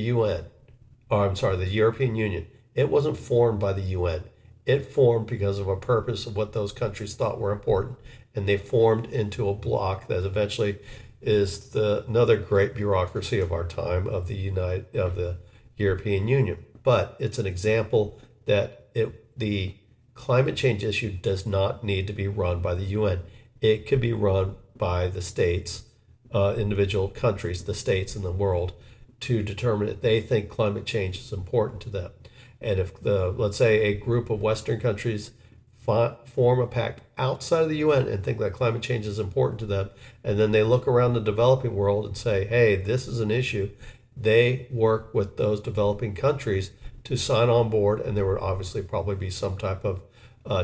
Speaker 2: European Union. It wasn't formed by the UN. It formed because of a purpose of what those countries thought were important, and they formed into a bloc that eventually is another great bureaucracy of our time of the European Union. But it's an example that the climate change issue does not need to be run by the UN. It could be run by the states, individual countries, the states in the world, to determine if they think climate change is important to them. And if let's say a group of Western countries form a pact outside of the UN and think that climate change is important to them, and then they look around the developing world and say, hey, this is an issue, they work with those developing countries to sign on board, and there would obviously probably be some type of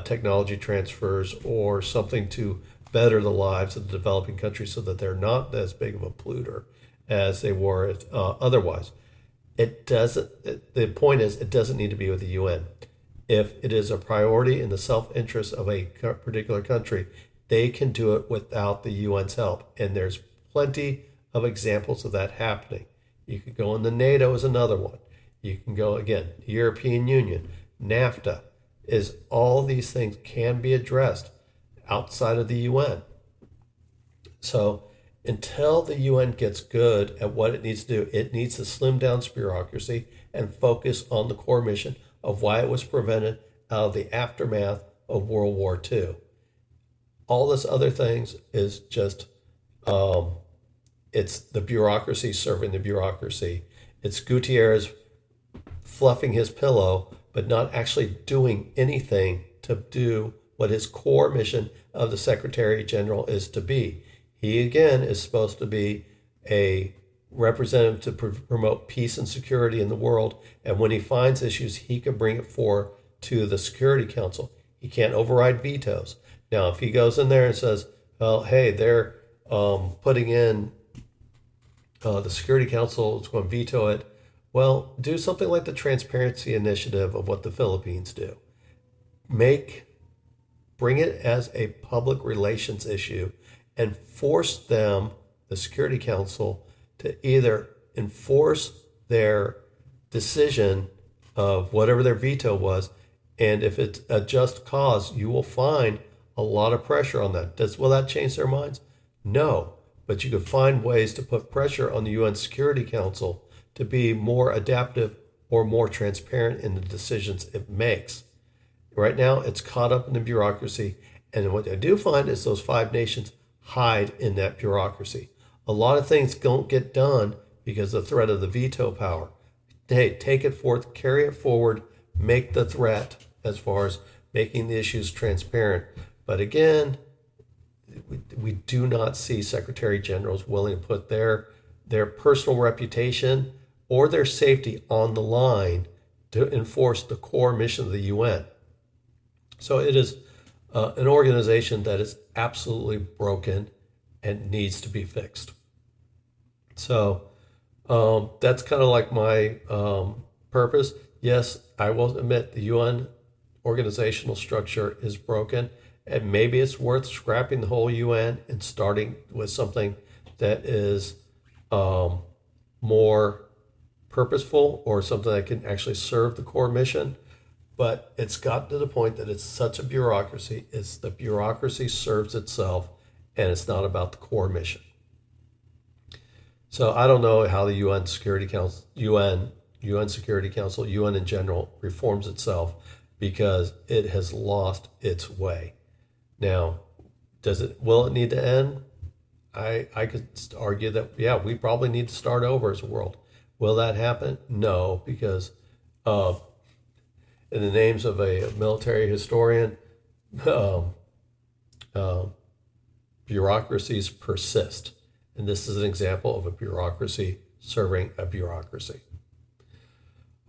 Speaker 2: technology transfers or something to better the lives of the developing countries so that they're not as big of a polluter as they were otherwise. The point is, it doesn't need to be with the UN. If it is a priority in the self-interest of a particular country, they can do it without the UN's help. And there's plenty of examples of that happening. You could go into NATO as another one. You can go, again, European Union, NAFTA, all these things can be addressed outside of the UN. So until the UN gets good at what it needs to do, it needs to slim down its bureaucracy and focus on the core mission of why it was prevented out of the aftermath of World War II. All this other things is just, it's the bureaucracy serving the bureaucracy. It's Gutierrez fluffing his pillow, but not actually doing anything to do what his core mission of the Secretary General is to be. He, again, is supposed to be a representative to promote peace and security in the world. And when he finds issues, he can bring it forward to the Security Council. He can't override vetoes. Now, if he goes in there and says, well, hey, they're putting in the Security Council is going to veto it, well, do something like the Transparency Initiative of what the Philippines do. Bring it as a public relations issue and force them, the Security Council, to either enforce their decision of whatever their veto was, and if it's a just cause, you will find a lot of pressure on that. Will that change their minds? No, but you could find ways to put pressure on the UN Security Council to be more adaptive or more transparent in the decisions it makes. Right now, it's caught up in the bureaucracy, and what I do find is those 5 nations hide in that bureaucracy. A lot of things don't get done because of the threat of the veto power. Hey, take it forth, carry it forward, make the threat as far as making the issues transparent. But again, we do not see Secretary Generals willing to put their personal reputation or their safety on the line to enforce the core mission of the UN. So it is an organization that is absolutely broken and needs to be fixed. So that's kind of like my purpose. Yes, I will admit the UN organizational structure is broken, and maybe it's worth scrapping the whole UN and starting with something that is more purposeful or something that can actually serve the core mission. But it's gotten to the point that it's such a bureaucracy. The bureaucracy serves itself, and it's not about the core mission. So I don't know how the UN Security Council, UN in general, reforms itself, because it has lost its way. Now, will it need to end? I could argue that, yeah, we probably need to start over as a world. Will that happen? No, because in the names of a military historian, bureaucracies persist. And this is an example of a bureaucracy serving a bureaucracy.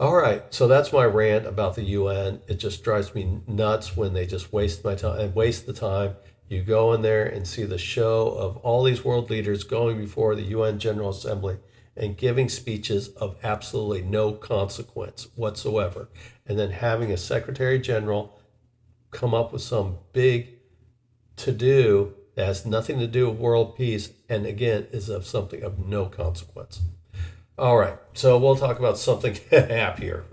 Speaker 2: All right, so that's my rant about the UN. It just drives me nuts when they just waste my time and waste the time. You go in there and see the show of all these world leaders going before the UN General Assembly and giving speeches of absolutely no consequence whatsoever. And then having a Secretary General come up with some big to-do that has nothing to do with world peace, and again, is of something of no consequence. All right, so we'll talk about something happier.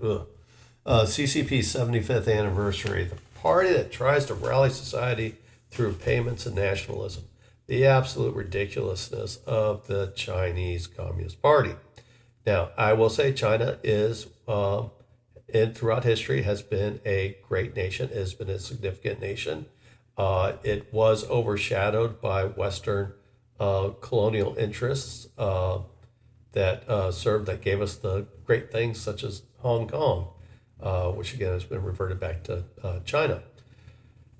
Speaker 2: CCP's 75th anniversary, the party that tries to rally society through payments and nationalism. The absolute ridiculousness of the Chinese Communist Party. Now, I will say China is, and throughout history, has been a great nation, has been a significant nation. It was overshadowed by Western colonial interests that gave us the great things such as Hong Kong, which again has been reverted back to China.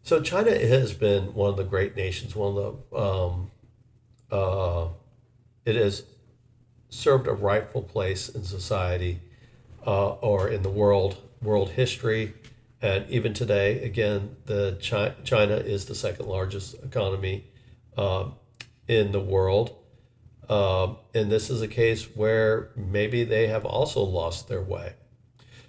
Speaker 2: So China has been one of the great nations. It has served a rightful place in society or in the world history. And even today, again, China is the second largest economy in the world. And this is a case where maybe they have also lost their way.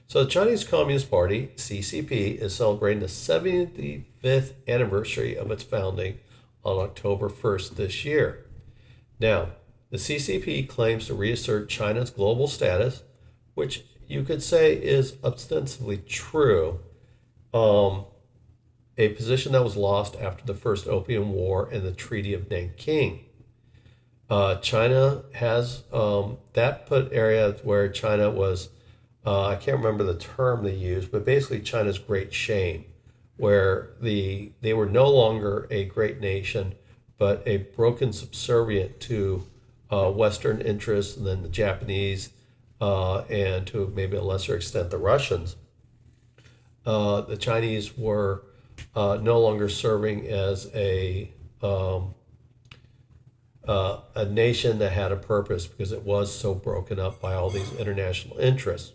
Speaker 2: So the Chinese Communist Party, CCP, is celebrating the 75th anniversary of its founding on October 1st this year. Now, the CCP claims to reassert China's global status, which you could say is ostensibly true, a position that was lost after the First Opium War and the Treaty of Nanking. China has that put areas where China was, I can't remember the term they used, but basically China's great shame, where they were no longer a great nation, but a broken subservient to Western interests, and then the Japanese, and to maybe a lesser extent the Russians. The Chinese were no longer serving as a nation that had a purpose because it was so broken up by all these international interests.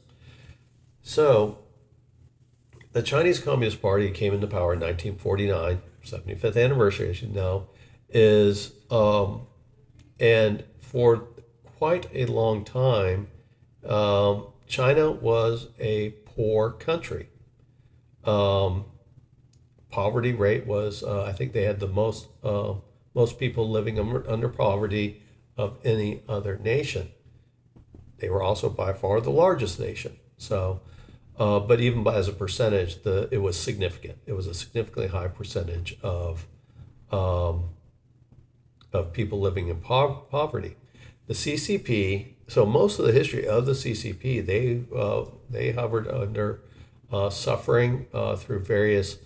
Speaker 2: So the Chinese Communist Party came into power in 1949, 75th anniversary, as you know, is, and for quite a long time, China was a poor country. Poverty rate was, I think they had the most people living under poverty of any other nation. They were also by far the largest nation. So, but even as a percentage, it was significant. It was a significantly high percentage of people living in poverty. The CCP. So most of the history of the CCP, they hovered under suffering through various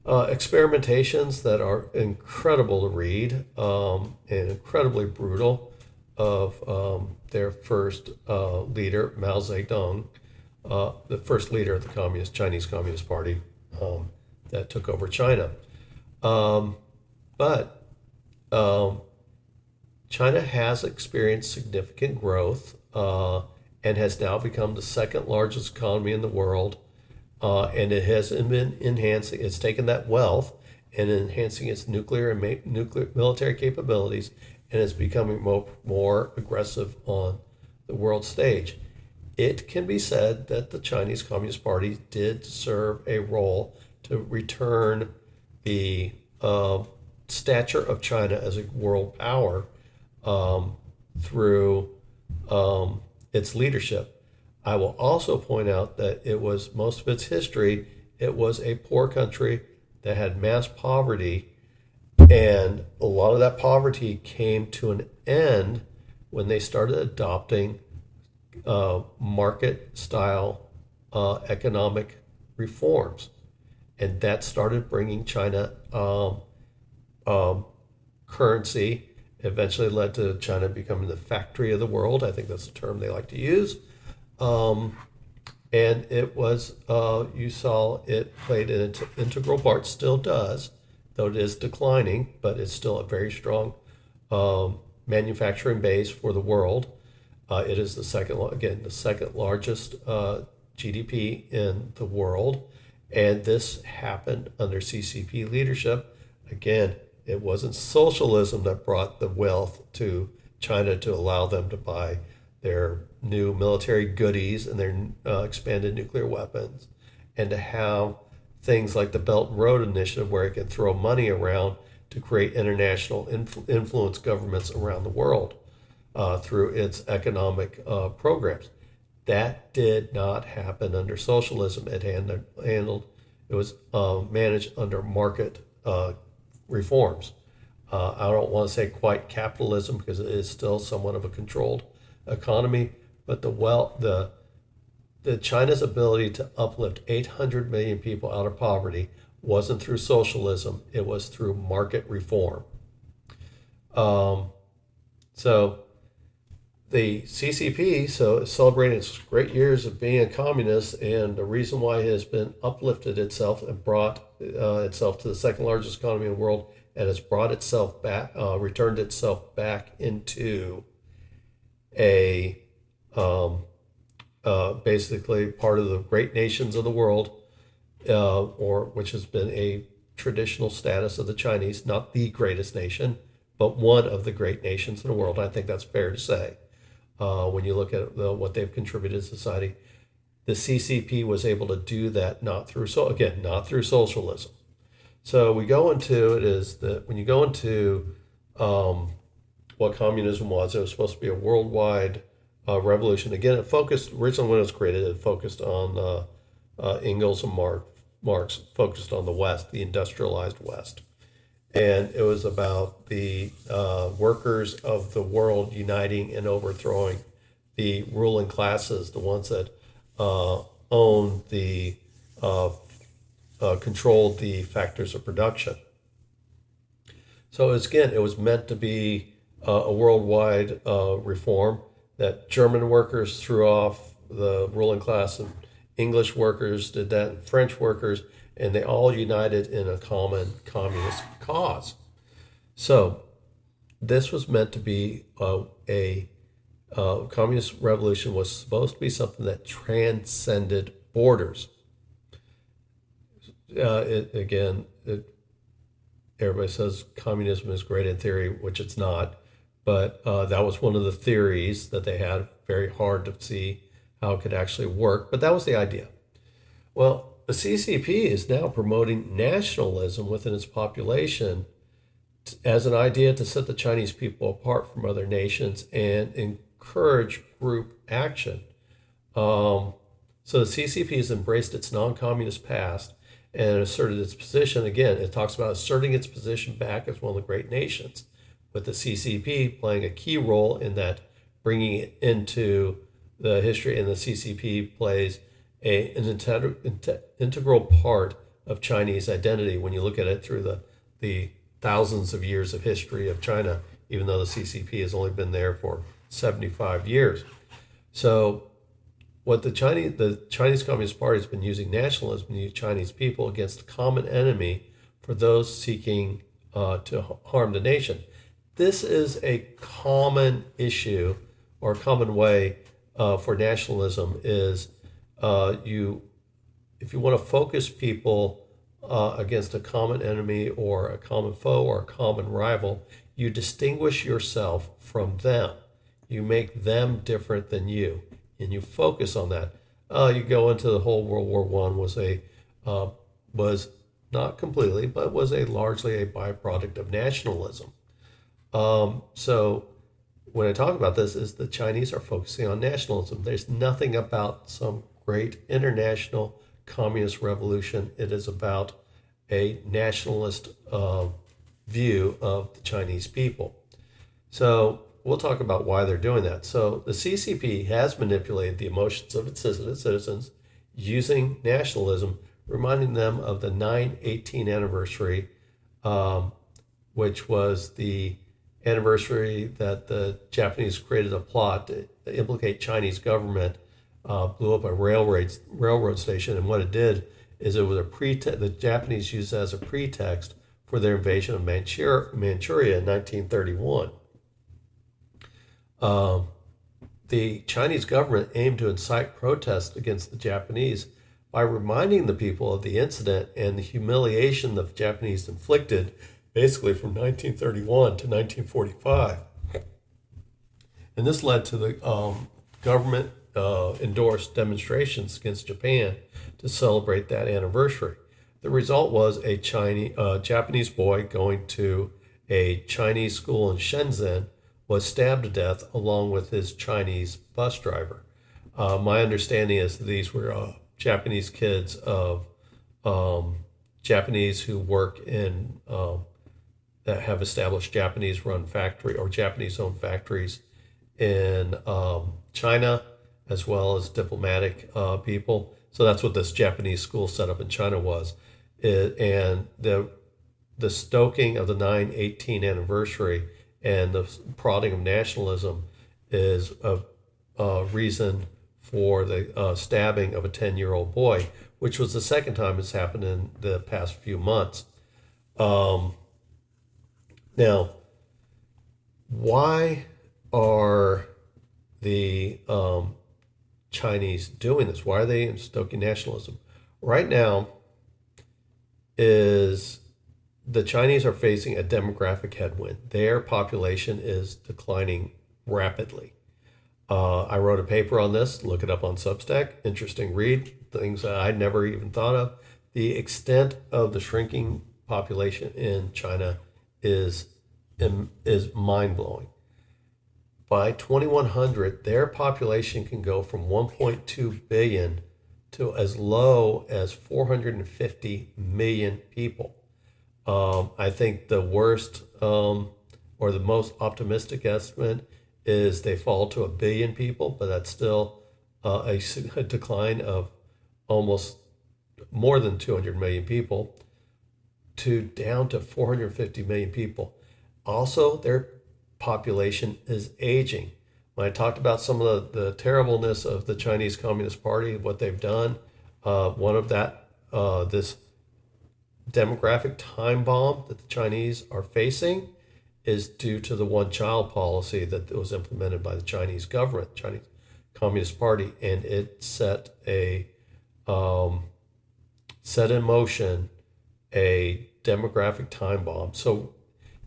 Speaker 2: experimentations that are incredible to read and incredibly brutal of their first leader, Mao Zedong, the first leader of the Chinese Communist Party that took over China. But China has experienced significant growth and has now become the second largest economy in the world. And it has been enhancing. It's taken that wealth and enhancing its nuclear and military capabilities, and it's becoming more aggressive on the world stage. It can be said that the Chinese Communist Party did serve a role to return the stature of China as a world power through its leadership. I will also point out that it was most of its history, it was a poor country that had mass poverty, and a lot of that poverty came to an end when they started adopting market style economic reforms. And that started bringing China currency, eventually led to China becoming the factory of the world. I think that's the term they like to use. And it was, you saw it played an integral part, still does, though it is declining, but it's still a very strong manufacturing base for the world. It is the second largest GDP in the world. And this happened under CCP leadership. Again, it wasn't socialism that brought the wealth to China to allow them to buy their new military goodies and their expanded nuclear weapons, and to have things like the Belt and Road Initiative where it can throw money around to create international influence governments around the world through its economic programs. That did not happen under socialism. It was managed under market reforms. I don't want to say quite capitalism because it is still somewhat of a controlled economy, but the China's ability to uplift 800 million people out of poverty wasn't through socialism, it was through market reform. So the CCP is celebrating its great years of being a communist, and the reason why it has been uplifted itself and brought itself to the second largest economy in the world, and has brought itself back, returned itself back into a basically part of the great nations of the world, or which has been a traditional status of the Chinese, not the greatest nation, but one of the great nations in the world. I think that's fair to say. When you look at what they've contributed to society, the CCP was able to do that not through socialism. So we go into it is that when you go into what communism was, it was supposed to be a worldwide revolution. Again, it focused originally when it was created. It focused on Engels and Marx focused on the West, the industrialized West. And it was about the workers of the world uniting and overthrowing the ruling classes, the ones that owned the controlled the factors of production. So it was meant to be a worldwide reform that German workers threw off the ruling class, and English workers did that, and French workers, and they all united in a common communist cause. So this was meant to be a communist revolution was supposed to be something that transcended borders. Everybody says communism is great in theory, which it's not, but that was one of the theories that they had. Very hard to see how it could actually work, but that was the idea. Well, the CCP is now promoting nationalism within its population as an idea to set the Chinese people apart from other nations and encourage group action. So the CCP has embraced its non-communist past and asserted its position. Again, it talks about asserting its position back as one of the great nations, with the CCP playing a key role in that, bringing it into the history, and the CCP plays an integral part of Chinese identity when you look at it through the thousands of years of history of China, even though the CCP has only been there for 75 years. So what the Chinese Communist Party has been using nationalism, the Chinese people, against the common enemy for those seeking to harm the nation. This is a common issue or a common way for nationalism is if you want to focus people against a common enemy or a common foe or a common rival, you distinguish yourself from them. You make them different than you, and you focus on that. You go into the whole World War I was not completely, but was largely a byproduct of nationalism. So when I talk about this, is the Chinese are focusing on nationalism. There's nothing about some great international communist revolution. It is about a nationalist view of the Chinese people. So we'll talk about why they're doing that. So the CCP has manipulated the emotions of its citizens using nationalism, reminding them of the 9/18 anniversary, which was the anniversary that the Japanese created a plot to implicate Chinese government, blew up a railroad station, and what it did is it was the Japanese used it as a pretext for their invasion of Manchuria in 1931. The Chinese government aimed to incite protests against the Japanese by reminding the people of the incident and the humiliation the Japanese inflicted basically from 1931 to 1945. And this led to the government endorsed demonstrations against Japan to celebrate that anniversary. The result was a Japanese boy going to a Chinese school in Shenzhen was stabbed to death along with his Chinese bus driver. My understanding is these were Japanese kids of Japanese who work in that have established Japanese-run factory or Japanese-owned factories in China, as well as diplomatic people. So that's what this Japanese school setup in China was. And the stoking of the 9/18 anniversary and the prodding of nationalism is a reason for the stabbing of a 10-year-old boy, which was the second time it's happened in the past few months. Now, why are the Chinese doing this? Why are they stoking nationalism? Right now is the Chinese are facing a demographic headwind. Their population is declining rapidly. I wrote a paper on this. Look it up on Substack. Interesting read. Things that I'd never even thought of. The extent of the shrinking population in China is mind-blowing. By 2100, their population can go from 1.2 billion to as low as 450 million people. I think the worst or the most optimistic estimate is they fall to 1 billion people, but that's still a decline of almost more than 200 million people down to 450 million people. Also, their population is aging. When I talked about some of the terribleness of the Chinese Communist Party, what they've done, one of that, this demographic time bomb that the Chinese are facing is due to the one-child policy that was implemented by the Chinese government, Chinese Communist Party, and it set in motion a demographic time bomb. So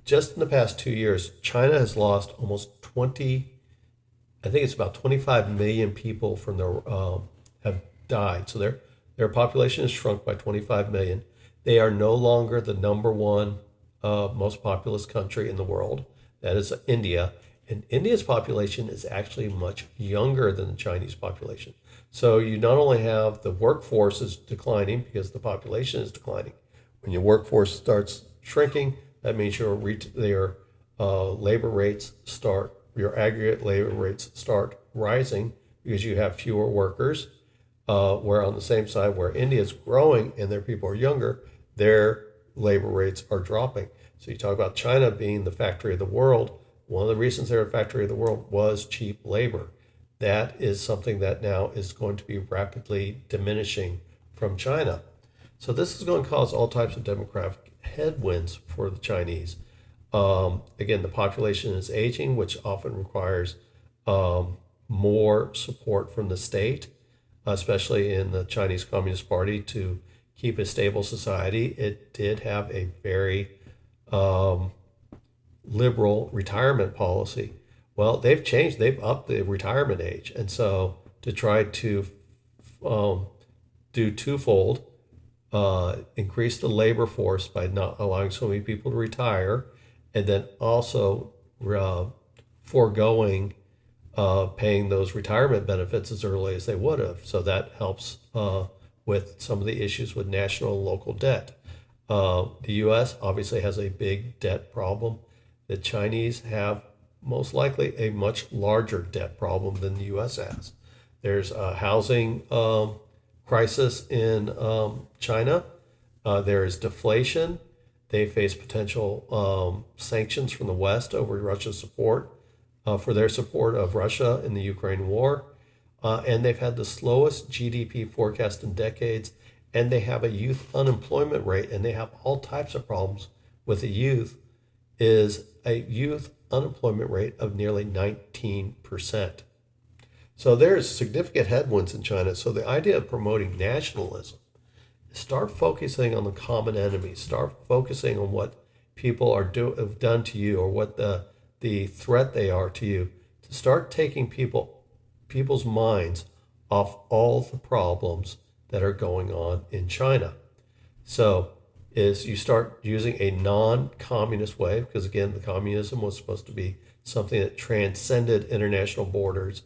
Speaker 2: just in the past 2 years, China has lost almost 20, I think it's about 25 million people from their have died. So their population has shrunk by 25 million. They are no longer the number one most populous country in the world. That is India. And India's population is actually much younger than the Chinese population. So you not only have the workforce is declining because the population is declining. When your workforce starts shrinking, that means your labor rates your aggregate labor rates start rising because you have fewer workers. Where on the same side, where India is growing and their people are younger, their labor rates are dropping. So you talk about China being the factory of the world. One of the reasons they're a factory of the world was cheap labor. That is something that now is going to be rapidly diminishing from China. So this is going to cause all types of demographic headwinds for the Chinese. Again, the population is aging, which often requires more support from the state, especially in the Chinese Communist Party, to keep a stable society. It did have a very liberal retirement policy. Well, they've changed. They've upped the retirement age. And so to try to do twofold, increase the labor force by not allowing so many people to retire, and then also foregoing paying those retirement benefits as early as they would have. So that helps with some of the issues with national and local debt. The U.S. obviously has a big debt problem. The Chinese have most likely a much larger debt problem than the U.S. has. There's a housing crisis in China. There is deflation. They face potential sanctions from the West over Russia's support for their support of Russia in the Ukraine war. And they've had the slowest GDP forecast in decades. And they have a youth unemployment rate, and they have all types of problems with the youth, is a youth unemployment rate of nearly 19%. So there's significant headwinds in China. So the idea of promoting nationalism, start focusing on the common enemy, start focusing on what people have done to you, or what the threat they are to you, to start taking people's minds off all the problems that are going on in China. So is you start using a non-communist way, because again, the communism was supposed to be something that transcended international borders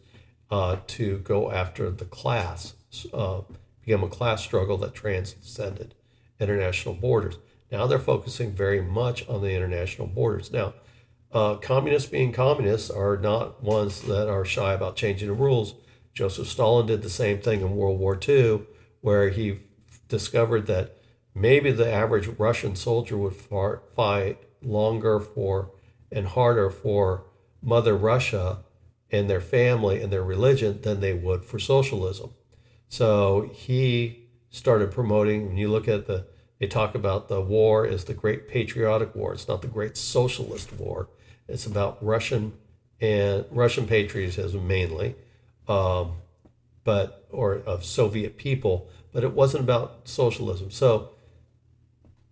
Speaker 2: to go after the class, become a class struggle that transcended international borders. Now they're focusing very much on the international borders. Now, communists being communists are not ones that are shy about changing the rules. Joseph Stalin did the same thing in World War II, where he discovered that maybe the average Russian soldier would fight longer for and harder for Mother Russia and their family and their religion than they would for socialism. So he started promoting, when you look at they talk about the war as the great patriotic war. It's not the great socialist war. It's about Russian patriotism mainly, or of Soviet people, but it wasn't about socialism. So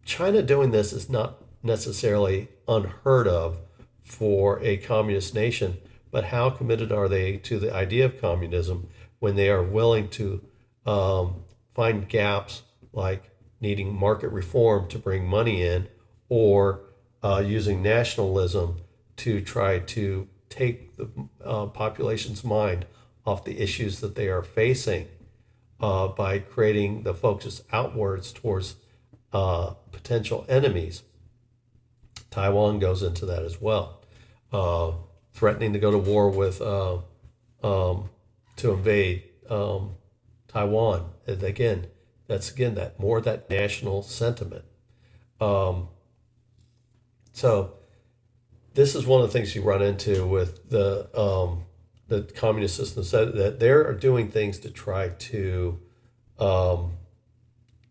Speaker 2: China doing this is not necessarily unheard of for a communist nation, but how committed are they to the idea of communism when they are willing to find gaps like needing market reform to bring money in, or using nationalism to try to take the population's mind off the issues that they are facing by creating the focus outwards towards potential enemies. Taiwan goes into that as well. Threatening to go to war with to invade Taiwan. And again, that national sentiment. So this is one of the things you run into with the communist system, that they're doing things to try to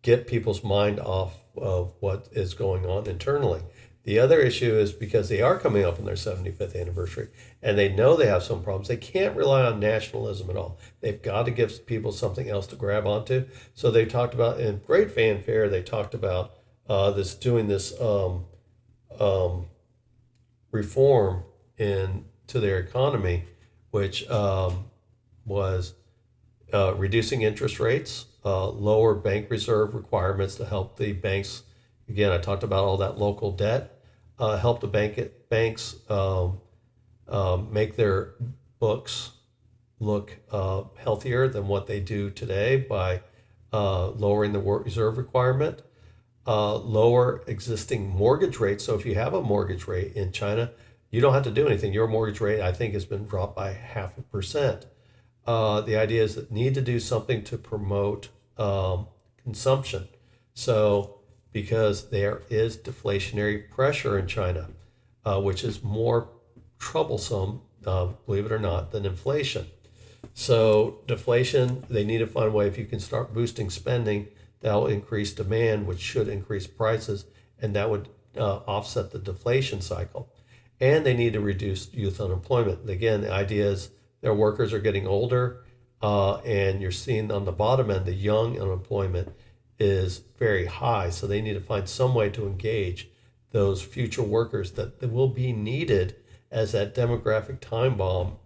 Speaker 2: get people's mind off of what is going on internally. The other issue is because they are coming up on their 75th anniversary and they know they have some problems, they can't rely on nationalism at all. They've got to give people something else to grab onto. So they talked about, in great fanfare, they talked about this reform into their economy, which was reducing interest rates, lower bank reserve requirements to help the banks. Again, I talked about all that local debt. Help the banks make their books look healthier than what they do today by lowering the reserve requirement, lower existing mortgage rates. So if you have a mortgage rate in China, you don't have to do anything. Your mortgage rate, I think, has been dropped by 0.5%. The idea is that need to do something to promote consumption. So because there is deflationary pressure in China, which is more troublesome, believe it or not, than inflation. So deflation, they need to find a way, if you can start boosting spending, that will increase demand, which should increase prices, and that would offset the deflation cycle. And they need to reduce youth unemployment. Again, the idea is their workers are getting older, and you're seeing on the bottom end, the young unemployment is very high. So they need to find some way to engage those future workers that will be needed as that demographic time bomb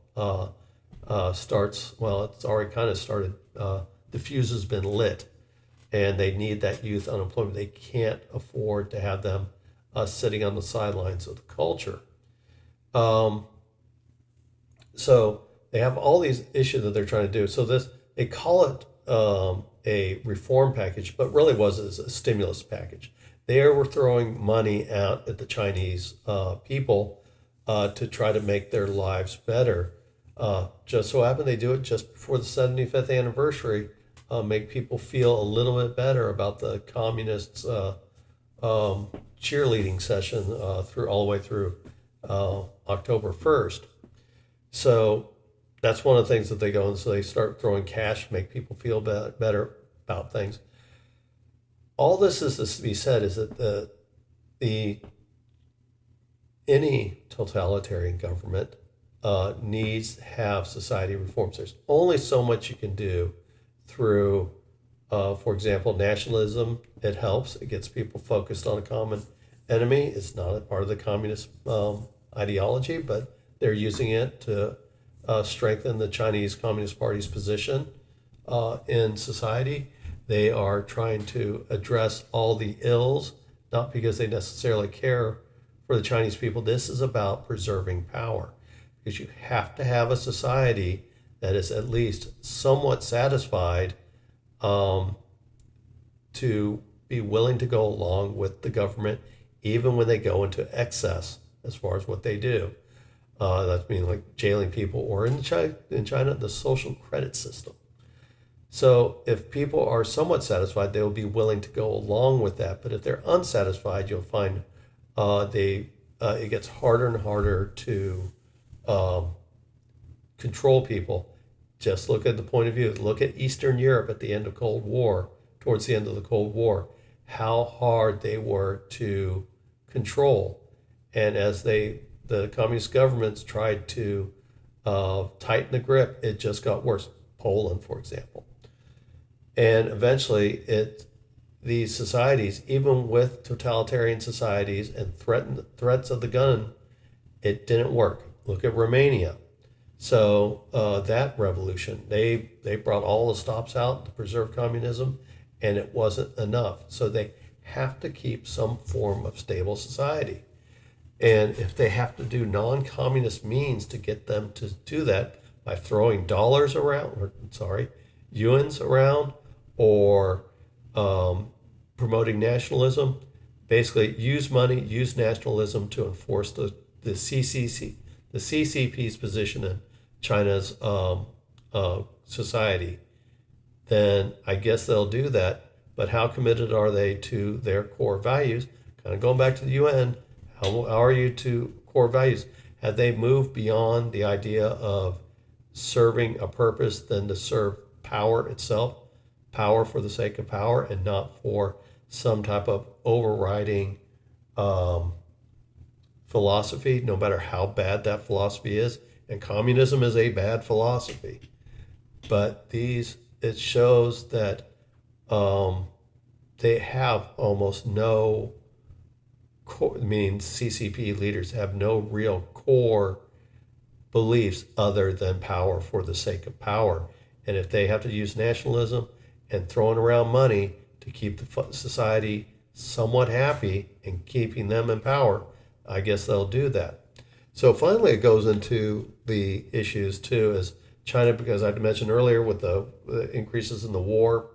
Speaker 2: starts. Well, it's already kind of started. The fuse has been lit, and they need that youth unemployment. They can't afford to have them sitting on the sidelines of the culture. So they have all these issues that they're trying to do. So they call it a reform package, but really was a stimulus package. They were throwing money out at the Chinese people to try to make their lives better. Just so happened they do it just before the 75th anniversary, make people feel a little bit better about the communists' cheerleading session through all the way through October 1st. So that's one of the things that they go, and so they start throwing cash, make people feel better about things. All this is to be said is that any totalitarian government needs to have society reforms. There's only so much you can do through, for example, nationalism. It helps. It gets people focused on a common enemy. It's not a part of the communist ideology, but they're using it to strengthen the Chinese Communist Party's position in society. They are trying to address all the ills, not because they necessarily care for the Chinese people. This is about preserving power, because you have to have a society that is at least somewhat satisfied to be willing to go along with the government, even when they go into excess as far as what they do. That's meaning like jailing people, or in China, the social credit system. So if people are somewhat satisfied, they will be willing to go along with that. But if they're unsatisfied, you'll find it gets harder and harder to control people. Just look at the point of view. Look at Eastern Europe at the end of Cold War, towards the end of the Cold War, how hard they were to control. And as the communist governments tried to tighten the grip, it just got worse. Poland, for example. And eventually, these societies, even with totalitarian societies and threats of the gun, it didn't work. Look at Romania. So that revolution, they brought all the stops out to preserve communism, and it wasn't enough. So they have to keep some form of stable society. And if they have to do non-communist means to get them to do that by throwing yuans around, or promoting nationalism, basically use money, use nationalism to enforce the CCP's position in China's society, then I guess they'll do that. But how committed are they to their core values? Kind of going back to the UN, how are you to core values? Have they moved beyond the idea of serving a purpose than to serve power itself, power for the sake of power, and not for some type of overriding philosophy, no matter how bad that philosophy is. And communism is a bad philosophy. But it shows that they have almost no meaning CCP leaders have no real core beliefs other than power for the sake of power. And if they have to use nationalism and throwing around money to keep the society somewhat happy and keeping them in power, I guess they'll do that. So finally, it goes into the issues too, is China, because I mentioned earlier with the increases in the war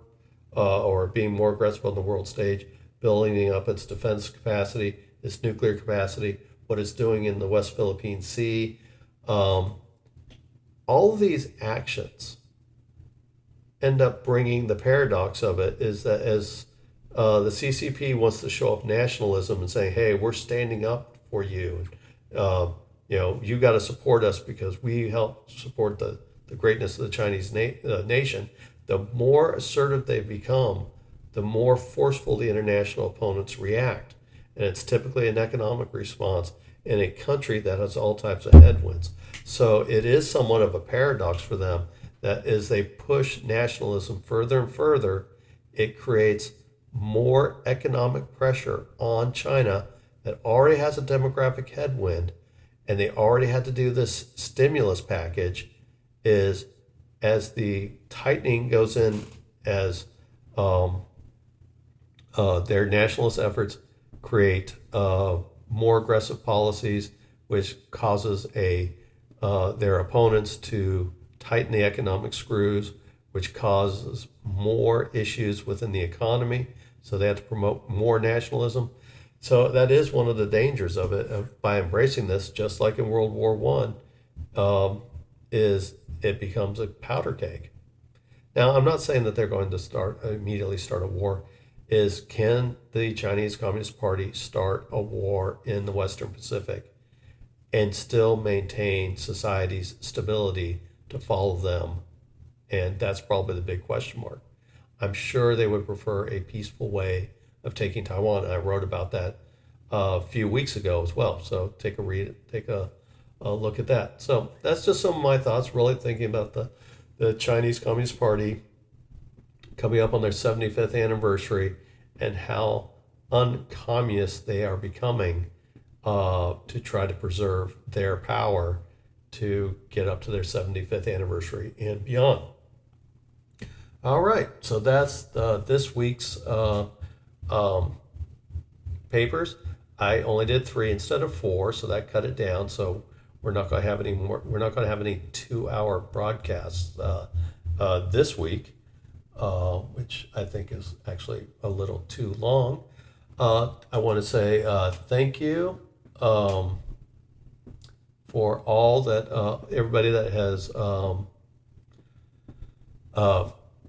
Speaker 2: or being more aggressive on the world stage, building up its defense capacity, its nuclear capacity, what it's doing in the West Philippine Sea. All of these actions end up bringing the paradox of it is that as the CCP wants to show up nationalism and say, hey, we're standing up for you. You got to support us because we help support the greatness of the Chinese nation. The more assertive they become, the more forceful the international opponents react. And it's typically an economic response in a country that has all types of headwinds. So it is somewhat of a paradox for them that as they push nationalism further and further, it creates more economic pressure on China that already has a demographic headwind, and they already had to do this stimulus package, is as the tightening goes in, as their nationalist efforts create more aggressive policies, which causes their opponents to tighten the economic screws, which causes more issues within the economy. So they have to promote more nationalism. So that is one of the dangers of it. By embracing this, just like in World War I, is it becomes a powder keg. Now, I'm not saying that they're going to immediately start a war. Can the Chinese Communist Party start a war in the Western Pacific and still maintain society's stability to follow them? And that's probably the big question mark. I'm sure they would prefer a peaceful way of taking Taiwan. And I wrote about that a few weeks ago as well. So take a look at that. So that's just some of my thoughts, really thinking about the Chinese Communist Party coming up on their 75th anniversary and how uncommunist they are becoming to try to preserve their power to get up to their 75th anniversary and beyond. All right, so that's this week's papers. I only did 3 instead of 4, so that cut it down. So we're not going to have any more. We're not going to have any 2-hour broadcasts this week, which I think is actually a little too long. I want to say thank you for all that everybody that has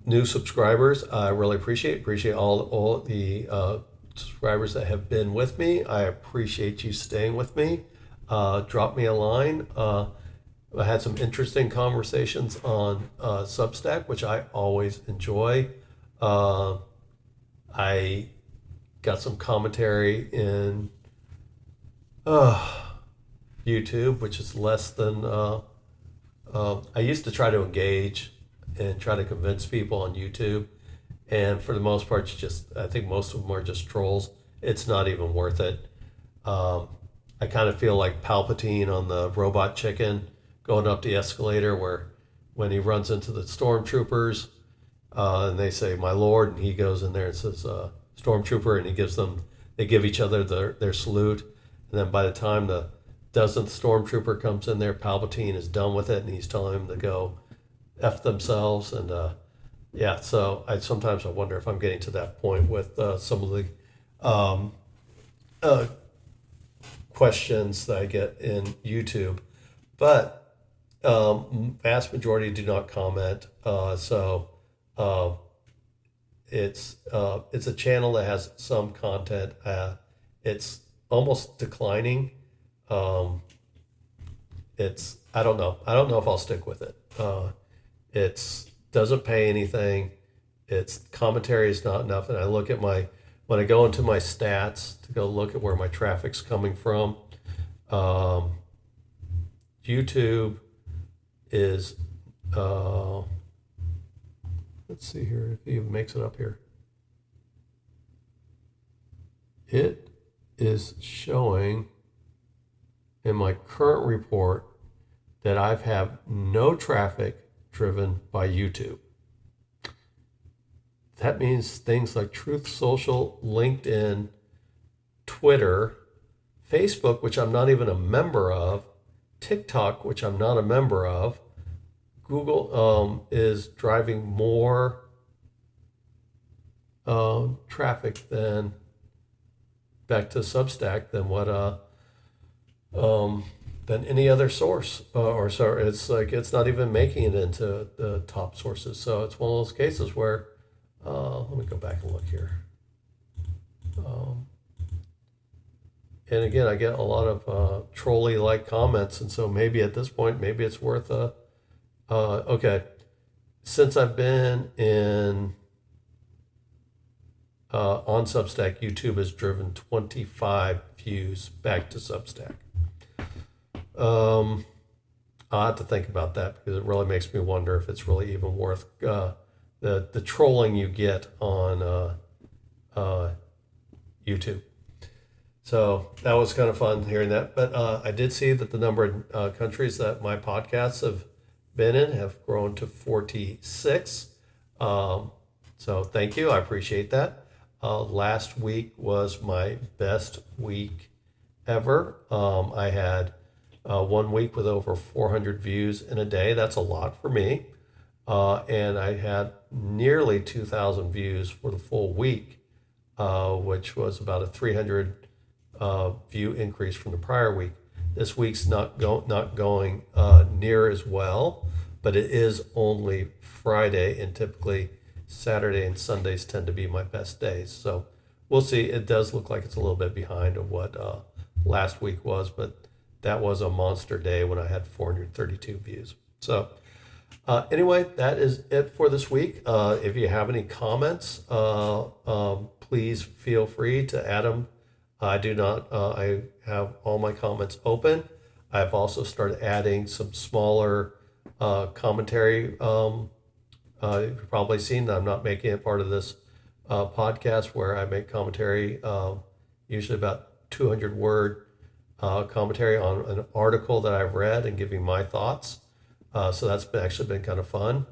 Speaker 2: new subscribers. I really appreciate all the subscribers that have been with me. I appreciate you staying with me. Drop me a line. I had some interesting conversations on Substack, which I always enjoy. I got some commentary in YouTube, which is less than I used to try to engage and try to convince people on YouTube, and for the most part, I think most of them are just trolls. It's not even worth it. I kind of feel like Palpatine on the Robot Chicken going up the escalator, where when he runs into the stormtroopers and they say, "My Lord," and he goes in there and says, "Stormtrooper," and they give each other their salute, and then by the time the dozenth stormtrooper comes in there, Palpatine is done with it, and he's telling them to go F themselves. And so I sometimes wonder if I'm getting to that point with some of the questions that I get in YouTube, but vast majority do not comment. It's a channel that has some content. It's almost declining. I don't know if I'll stick with it. It doesn't pay anything. Its commentary is not enough. And I look at my when I go into my stats to go look at where my traffic's coming from, YouTube is, let's see here if it even makes it up here. It is showing in my current report that I've had no traffic driven by YouTube. That means things like Truth Social, LinkedIn, Twitter, Facebook, which I'm not even a member of, TikTok, which I'm not a member of, Google is driving more traffic than back to Substack than what than any other source, or so it's like it's not even making it into the top sources. So it's one of those cases where let me go back and look here. And again, I get a lot of trolley-like comments, and so maybe at this point, maybe it's worth okay. Since I've been in on Substack, YouTube has driven 25 views back to Substack. I'll have to think about that because it really makes me wonder if it's really even worth the trolling you get on YouTube. So that was kind of fun hearing that. But I did see that the number of countries that my podcasts have been in have grown to 46. So thank you. I appreciate that. Last week was my best week ever. I had 1 week with over 400 views in a day. That's a lot for me. And I had nearly 2,000 views for the full week, which was about a 300 view increase from the prior week. This week's not going near as well, but it is only Friday, and typically Saturday and Sundays tend to be my best days. So we'll see. It does look like it's a little bit behind of what last week was, but that was a monster day when I had 432 views. So anyway, that is it for this week. If you have any comments, please feel free to add them. I have all my comments open. I've also started adding some smaller commentary. You've probably seen that I'm not making it part of this podcast where I make commentary, usually about 200 word commentary on an article that I've read and giving my thoughts. So that's actually been kind of fun.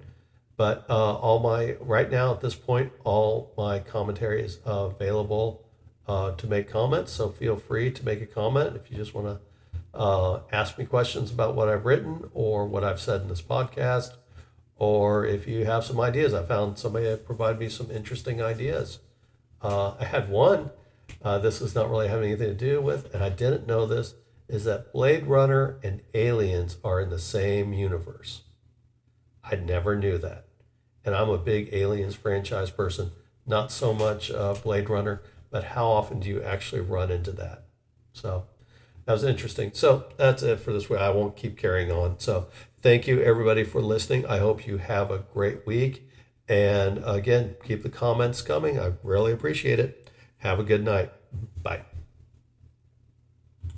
Speaker 2: But right now at this point, all my commentary is available to make comments. So feel free to make a comment if you just want to ask me questions about what I've written or what I've said in this podcast, or if you have some ideas. I found somebody that provided me some interesting ideas. I had one, this is not really having anything to do with, and I didn't know this, is that Blade Runner and Aliens are in the same universe. I never knew that. And I'm a big Aliens franchise person, not so much Blade Runner, but how often do you actually run into that? So that was interesting. So that's it for this week. I won't keep carrying on. So thank you everybody for listening. I hope you have a great week. And again, keep the comments coming. I really appreciate it. Have a good night. Bye.